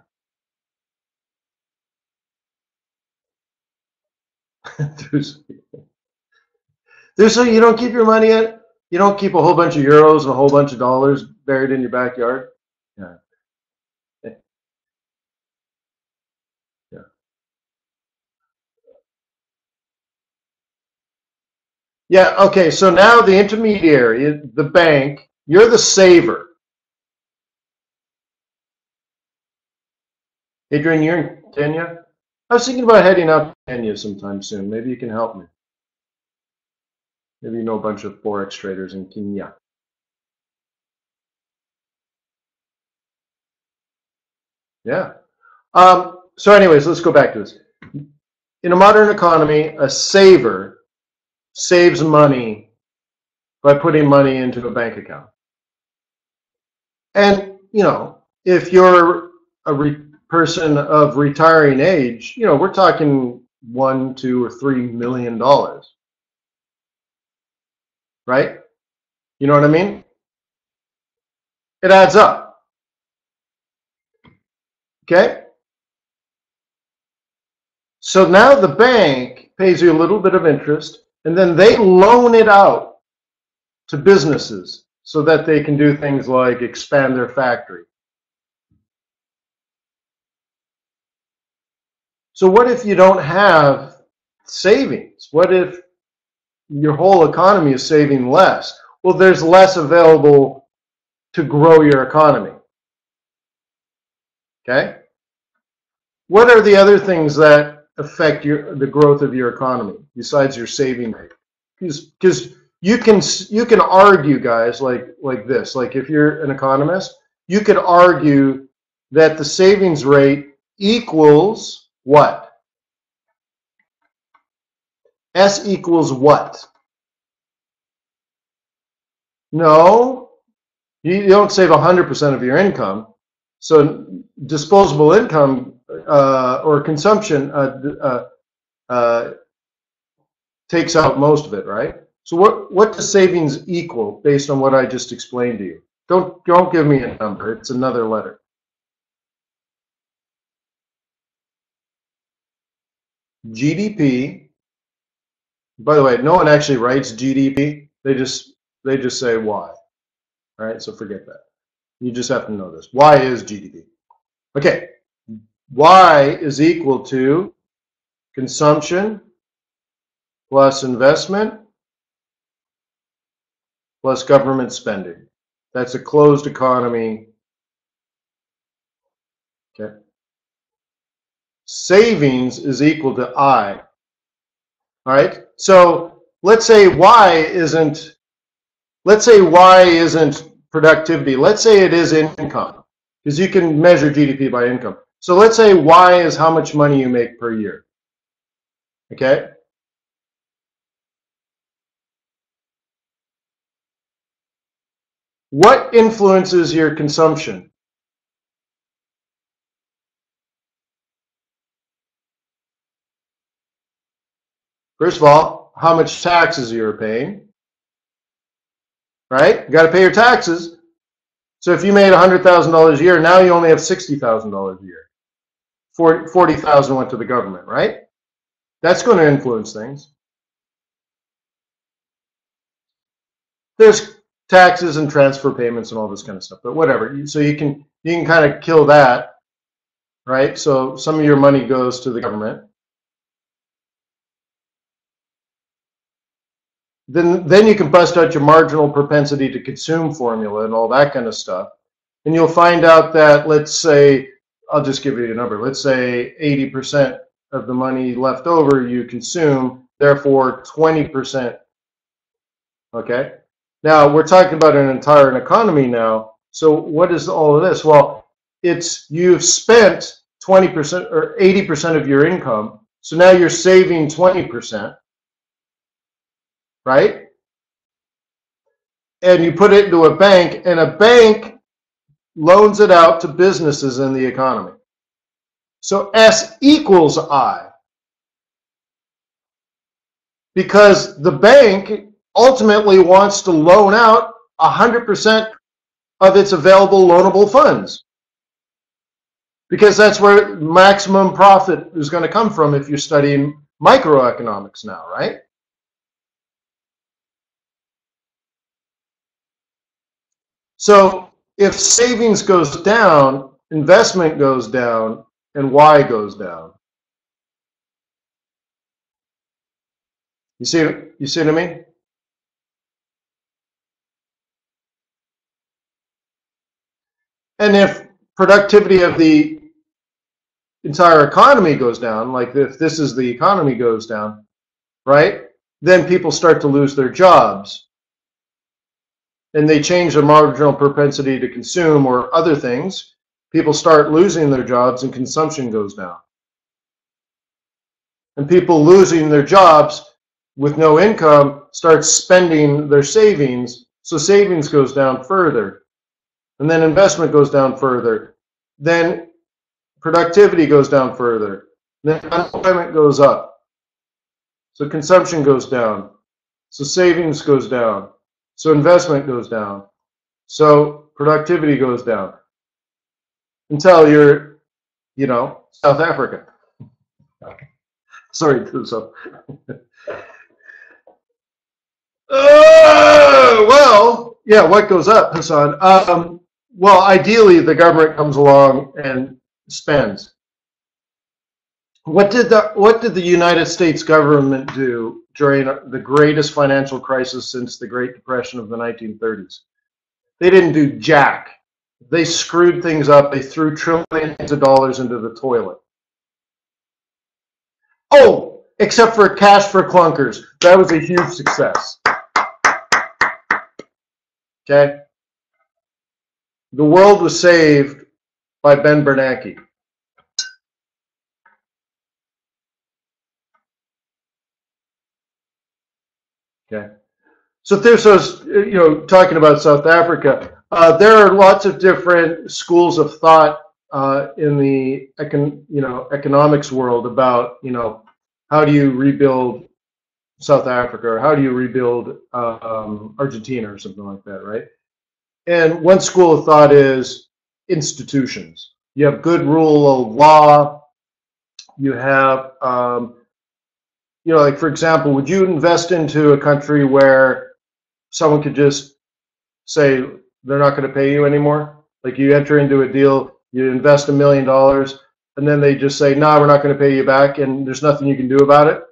So you don't keep your money in, you don't keep a whole bunch of euros and a whole bunch of dollars buried in your backyard? Yeah. Yeah. Yeah, okay, so now the intermediary, the bank, you're the saver. Adrian, you're in Kenya? I was thinking about heading out to Kenya sometime soon. Maybe you can help me. Maybe you know a bunch of Forex traders in Kenya. Yeah. So anyways, let's go back to this. In a modern economy, a saver saves money by putting money into a bank account. And, you know, if you're a person of retiring age, you know, we're talking $1, $2, or $3 million, right? You know what I mean? It adds up, okay? So now the bank pays you a little bit of interest, and then they loan it out to businesses so that they can do things like expand their factory. So what if you don't have savings? What if your whole economy is saving less? Well, there's less available to grow your economy. Okay? What are the other things that affect the growth of your economy besides your saving rate? Because you can argue, guys, like this. Like if you're an economist, you could argue that the savings rate equals what? S equals what? No, you don't save 100% of your income. So disposable income or consumption takes out most of it, right? So what does savings equal based on what I just explained to you? Don't give me a number. It's another letter. GDP. By the way, no one actually writes GDP. They just say Y. All right, so forget that. You just have to know this. Y is GDP. Okay, Y is equal to consumption plus investment plus government spending. That's a closed economy. Okay. Savings is equal to I. All right. So let's say Y isn't productivity. Let's say it is income, because you can measure GDP by income. So let's say Y is how much money you make per year. Okay. What influences your consumption? First of all, how much taxes you're paying, right? You got to pay your taxes. So if you made $100,000 a year, now you only have $60,000 a year. 40,000 went to the government, right? That's going to influence things. There's taxes and transfer payments and all this kind of stuff, but whatever. So you can kind of kill that, right? So some of your money goes to the government. Then you can bust out your marginal propensity to consume formula and all that kind of stuff. And you'll find out that, let's say, I'll just give you a number. Let's say 80% of the money left over you consume, therefore 20%. Okay? Now, we're talking about an entire economy now. So what is all of this? Well, you've spent 20% or 80% of your income. So now you're saving 20%. Right? And you put it into a bank, and a bank loans it out to businesses in the economy. So S equals I. Because the bank ultimately wants to loan out 100% of its available loanable funds. Because that's where maximum profit is going to come from if you're studying microeconomics now, right? So if savings goes down, investment goes down, and Y goes down. You see what I mean? And if productivity of the entire economy goes down, like if this is the economy goes down, right, then people start to lose their jobs. And they change their marginal propensity to consume or other things. People start losing their jobs and consumption goes down. And people losing their jobs with no income start spending their savings, so savings goes down further. And then investment goes down further. Then productivity goes down further. Then unemployment goes up. So consumption goes down. So savings goes down. So investment goes down. So productivity goes down. Until you're, South Africa. Sorry, so. Well, yeah, what goes up, Hassan? Well, ideally, the government comes along and spends. What did the United States government do during the greatest financial crisis since the Great Depression of the 1930s? They didn't do jack. They screwed things up. They threw trillions of dollars into the toilet. Oh, except for cash for clunkers. That was a huge success. Okay? The world was saved by Ben Bernanke. Okay? So there's those, talking about South Africa, there are lots of different schools of thought in the economics world about, how do you rebuild South Africa, or how do you rebuild Argentina or something like that, right? And one school of thought is institutions. You have good rule of law. You have, like for example, would you invest into a country where someone could just say they're not going to pay you anymore? Like you enter into a deal, you invest $1 million, and then they just say, no, we're not going to pay you back, and there's nothing you can do about it,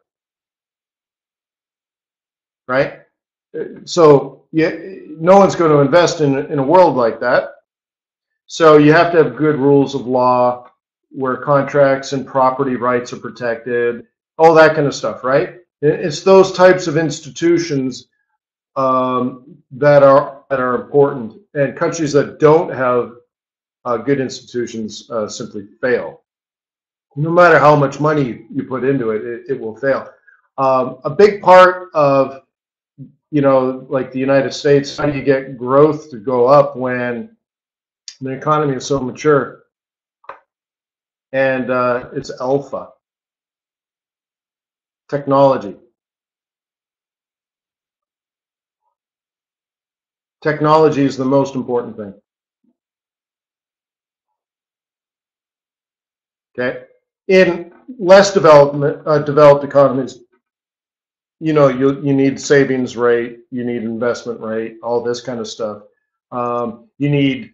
right? So no one's going to invest in a world like that. So you have to have good rules of law where contracts and property rights are protected, all that kind of stuff, right? It's those types of institutions that are important, and countries that don't have good institutions simply fail. No matter how much money you put into it, it will fail. A big part of like the United States, how do you get growth to go up when the economy is so mature? And it's alpha technology. Technology is the most important thing. Okay, in less developed economies, you need savings rate, you need investment rate, all this kind of stuff. You need,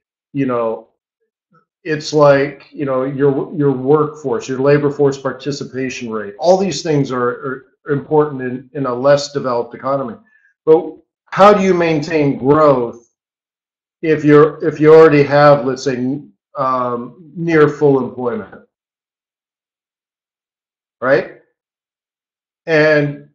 it's like, your workforce, your labor force participation rate. All these things are important in a less developed economy. But how do you maintain growth if you already have, let's say, near full employment, right? And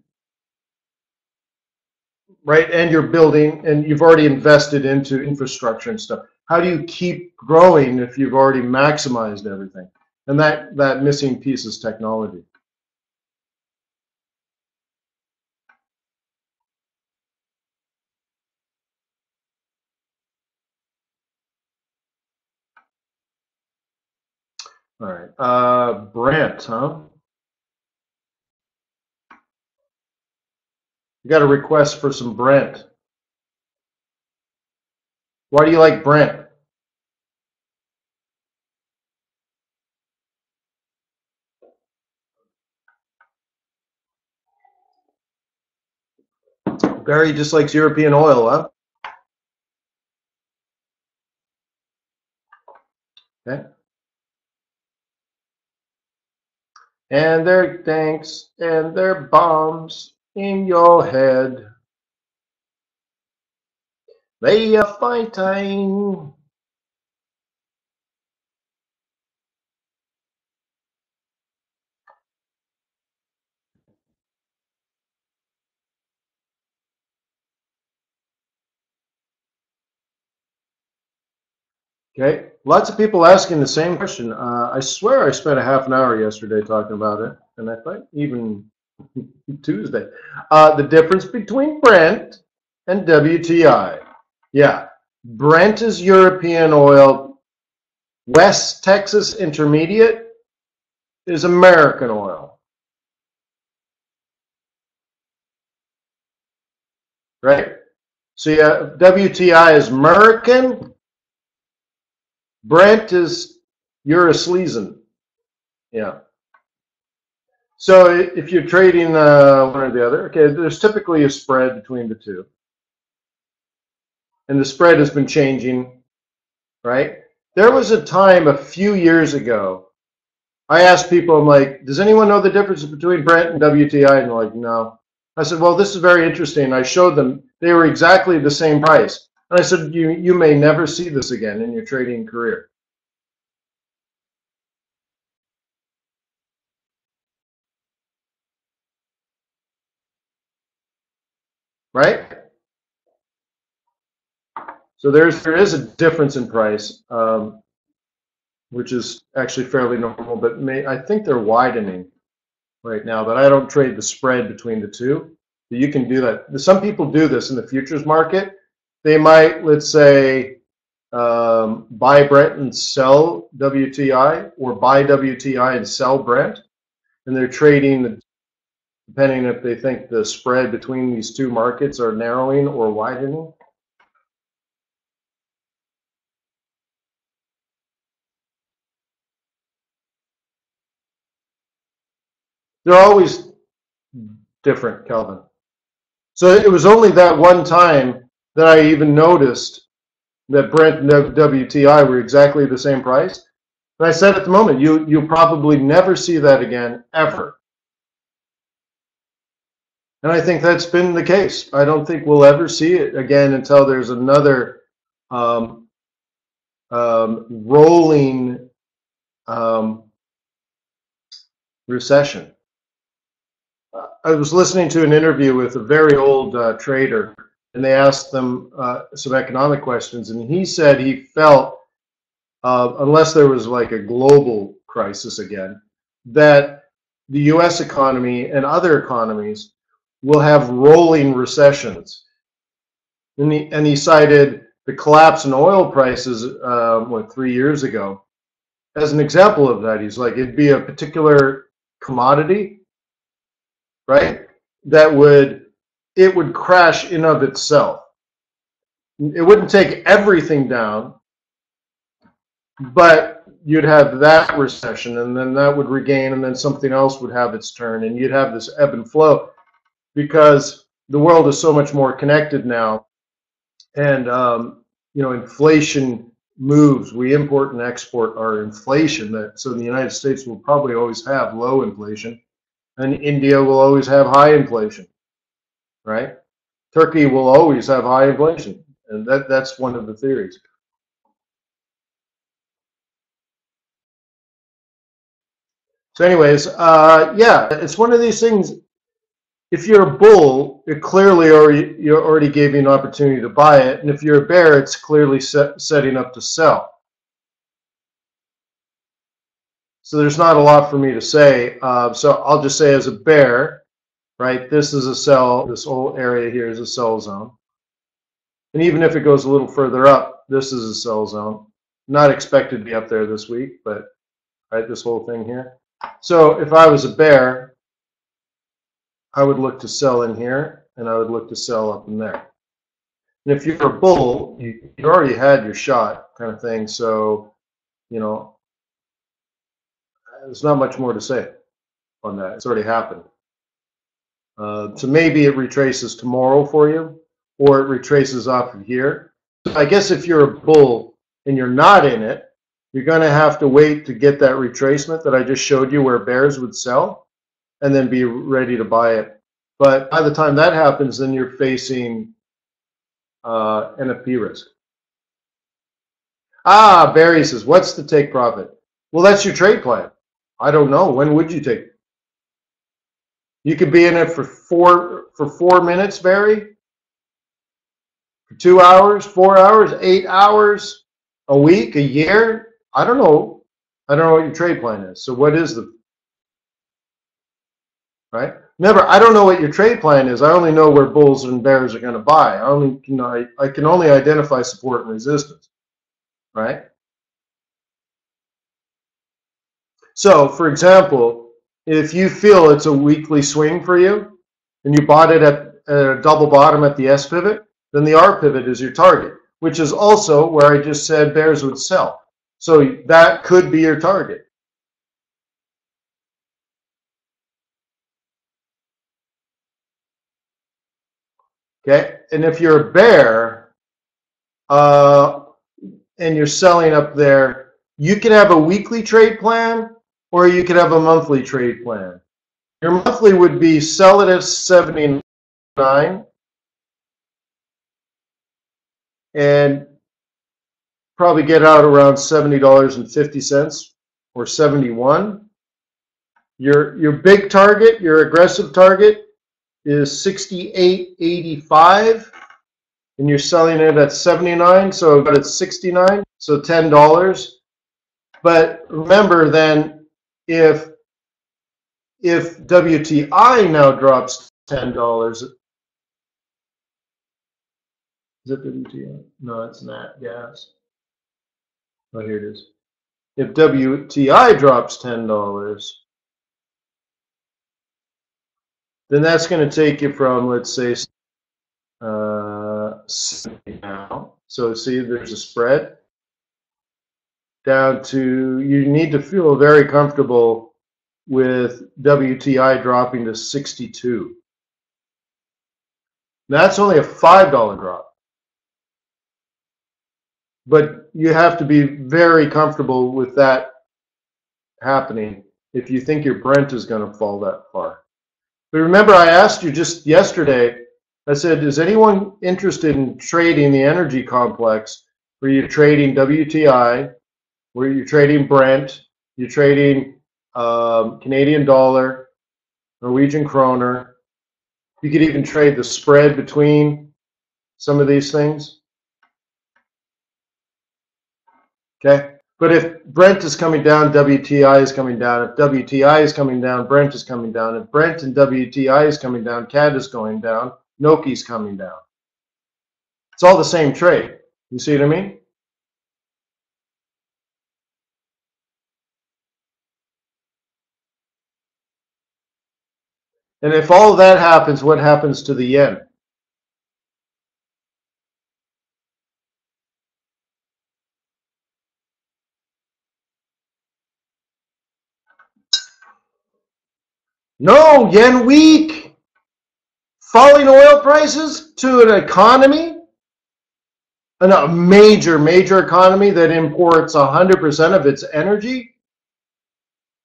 you're building, and you've already invested into infrastructure and stuff. How do you keep growing if you've already maximized everything? And that missing piece is technology. All right, Brent, huh? You got a request for some Brent. Why do you like Brent? Barry just likes European oil, huh? Okay. And there are tanks and there are bombs in your head. They are fighting. Okay, lots of people asking the same question. I swear I spent a half an hour yesterday talking about it, and I thought even Tuesday. The difference between Brent and WTI. Yeah, Brent is European oil. West Texas Intermediate is American oil. Right? So yeah, WTI is American. Brent is Eurosleason. Yeah. So if you're trading one or the other, okay, there's typically a spread between the two. And the spread has been changing, right? There was a time a few years ago, I asked people, I'm like, does anyone know the difference between Brent and WTI? And they're like, no. I said, well, this is very interesting. I showed them they were exactly the same price. And I said, you may never see this again in your trading career. Right? So there is a difference in price, which is actually fairly normal, but I think they're widening right now. But I don't trade the spread between the two. But you can do that. Some people do this in the futures market. They might, let's say, buy Brent and sell WTI, or buy WTI and sell Brent, and they're trading depending if they think the spread between these two markets are narrowing or widening. They're always different, Kelvin. So it was only that one time that I even noticed that Brent and WTI were exactly the same price. And I said at the moment, you'll probably never see that again, ever. And I think that's been the case. I don't think we'll ever see it again until there's another rolling recession. I was listening to an interview with a very old trader, and they asked them some economic questions, and he said he felt, unless there was like a global crisis again, that the U.S. economy and other economies will have rolling recessions. And he cited the collapse in oil prices, 3 years ago, as an example of that. He's like, it'd be a particular commodity, right, that it would crash in of itself. It wouldn't take everything down, but you'd have that recession, and then that would regain, and then something else would have its turn, and you'd have this ebb and flow, because the world is so much more connected now, and inflation moves. We import and export our inflation. So the United States will probably always have low inflation, and India will always have high inflation, right? Turkey will always have high inflation, and that's one of the theories. So anyways, yeah, it's one of these things. If you're a bull, it clearly already gave you an opportunity to buy it, and if you're a bear, it's clearly setting up to sell. So there's not a lot for me to say. So I'll just say, as a bear, right, this is a sell. This whole area here is a sell zone. And even if it goes a little further up, this is a sell zone. Not expected to be up there this week, but right, this whole thing here. So if I was a bear, I would look to sell in here, and I would look to sell up in there. And if you're a bull, you already had your shot, kind of thing. So, there's not much more to say on that. It's already happened. So maybe it retraces tomorrow for you, or it retraces off of here. I guess if you're a bull and you're not in it, you're going to have to wait to get that retracement that I just showed you where bears would sell, and then be ready to buy it. But by the time that happens, then you're facing NFP risk. Barry says, what's the take profit? Well, that's your trade plan. I don't know. When would you take it? You could be in it for 4 minutes, Barry. For 2 hours, 4 hours, 8 hours. A week, a year? I don't know. I don't know what your trade plan is. So what is the, right? Remember, I don't know what your trade plan is. I only know where bulls and bears are going to buy. I only, I can only identify support and resistance, right? So, for example, if you feel it's a weekly swing for you and you bought it at a double bottom at the S pivot, then the R pivot is your target, which is also where I just said bears would sell. So that could be your target. Okay, and if you're a bear and you're selling up there, you can have a weekly trade plan or you could have a monthly trade plan. Your monthly would be sell it at 79 and probably get out around $70.50 or 71. Your big target, your aggressive target is 68.85 and you're selling it at 79, so but it's 69, so $10. But remember then, if WTI now drops $10, is it WTI? No, it's not gas. Oh, here it is. If WTI drops $10, then that's going to take you from, let's say, 70 now. So see, there's a spread down to, you need to feel very comfortable with WTI dropping to 62. That's only a $5 drop. But you have to be very comfortable with that happening if you think your Brent is going to fall that far. But remember, I asked you just yesterday, I said, is anyone interested in trading the energy complex where you're trading WTI, where you're trading Brent, you're trading Canadian dollar, Norwegian kroner. You could even trade the spread between some of these things. Okay? But if Brent is coming down, WTI is coming down. If WTI is coming down, Brent is coming down. If Brent and WTI is coming down, CAD is going down, Noki's coming down. It's all the same trade. You see what I mean? And if all of that happens, what happens to the yen? No, yen weak. Falling oil prices to an economy, a major economy that imports 100% of its energy.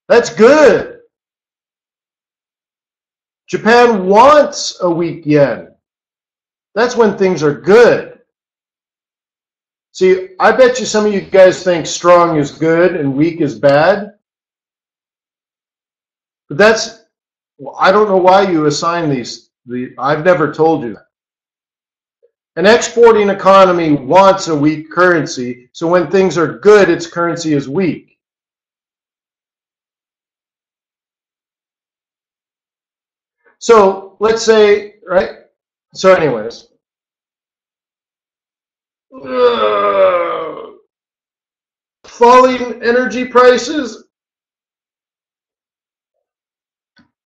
That's good. Japan wants a weak yen. That's when things are good. See, I bet you some of you guys think strong is good and weak is bad. But that's, I don't know why you assign these. I've never told you that. An exporting economy wants a weak currency, so when things are good, its currency is weak. So let's say, right? So anyways, falling energy prices.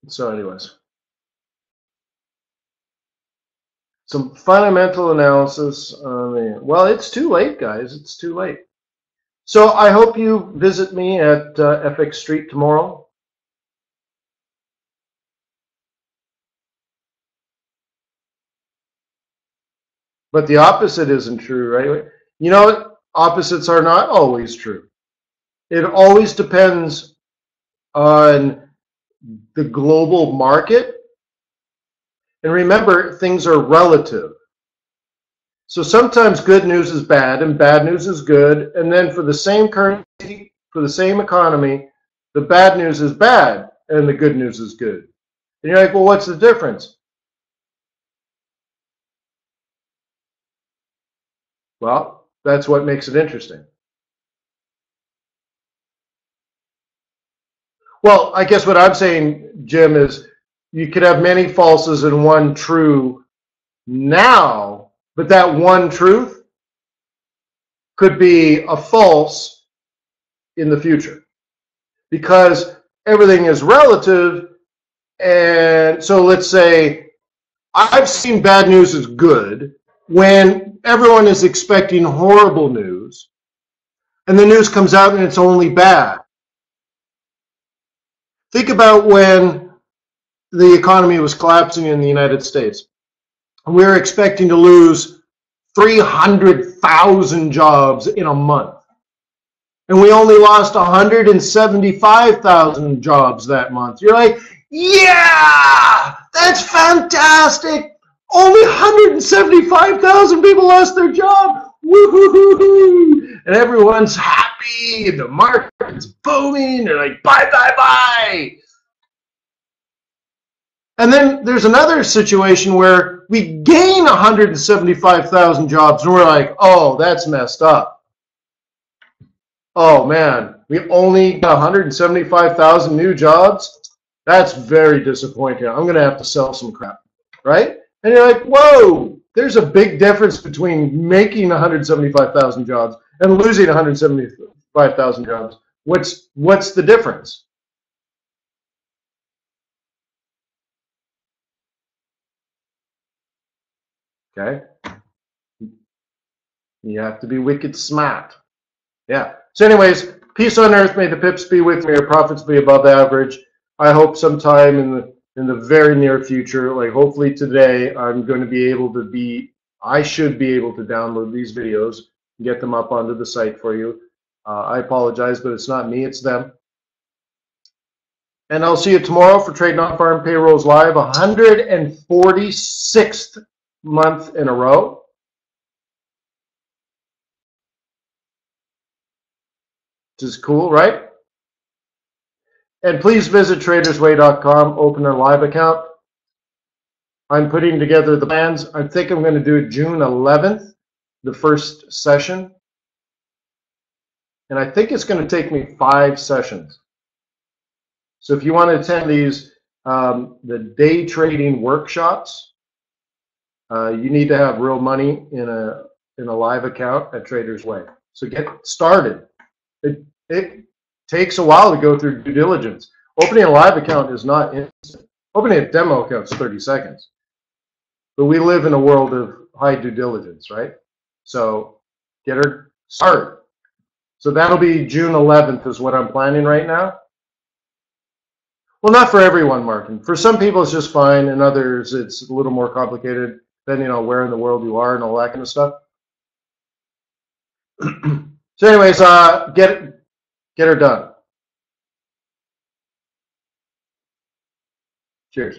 So anyways, some fundamental analysis on the, well, it's too late, guys. It's too late. So I hope you visit me at FX Street tomorrow. But the opposite isn't true, right? You know, opposites are not always true. It always depends on the global market. And remember, things are relative. So sometimes good news is bad and bad news is good. And then for the same currency, for the same economy, the bad news is bad and the good news is good. And you're like, well, what's the difference? Well, that's what makes it interesting. Well, I guess what I'm saying, Jim, is you could have many falses and one true now, but that one truth could be a false in the future because everything is relative. And so let's say I've seen bad news is good when everyone is expecting horrible news and the news comes out and it's only bad. Think about when the economy was collapsing in the United States. We were expecting to lose 300,000 jobs in a month. And we only lost 175,000 jobs that month. You're like, yeah, that's fantastic. Only 175,000 people lost their job. Woo-hoo-hoo-hoo. And everyone's happy and the market's booming. They're like, buy, buy, buy. And then there's another situation where we gain 175,000 jobs and we're like, oh, that's messed up. Oh man, we only got 175,000 new jobs? That's very disappointing. I'm going to have to sell some crap, right? And you're like, whoa, there's a big difference between making 175,000 jobs and losing 175,000 jobs. What's the difference? Okay. You have to be wicked smart. Yeah. So anyways, peace on earth. May the pips be with me, your profits be above average. I hope sometime in the very near future, like hopefully today, I'm going to be able to I should be able to download these videos and get them up onto the site for you. I apologize, but it's not me, it's them. And I'll see you tomorrow for Trade Not Farm Payrolls Live, 146th month in a row. Which is cool, right? And please visit TradersWay.com, open a live account. I'm putting together the plans. I think I'm going to do it June 11th, the first session. And I think it's going to take me 5 sessions. So if you want to attend these, the day trading workshops, you need to have real money in a live account at TradersWay. So get started. It takes a while to go through due diligence. Opening a live account is not instant. Opening a demo account is 30 seconds. But we live in a world of high due diligence, right? So get her started. So that'll be June 11th is what I'm planning right now. Well, not for everyone, Martin. For some people, it's just fine. And others, it's a little more complicated, depending on where in the world you are and all that kind of stuff. So anyways, get her done. Cheers.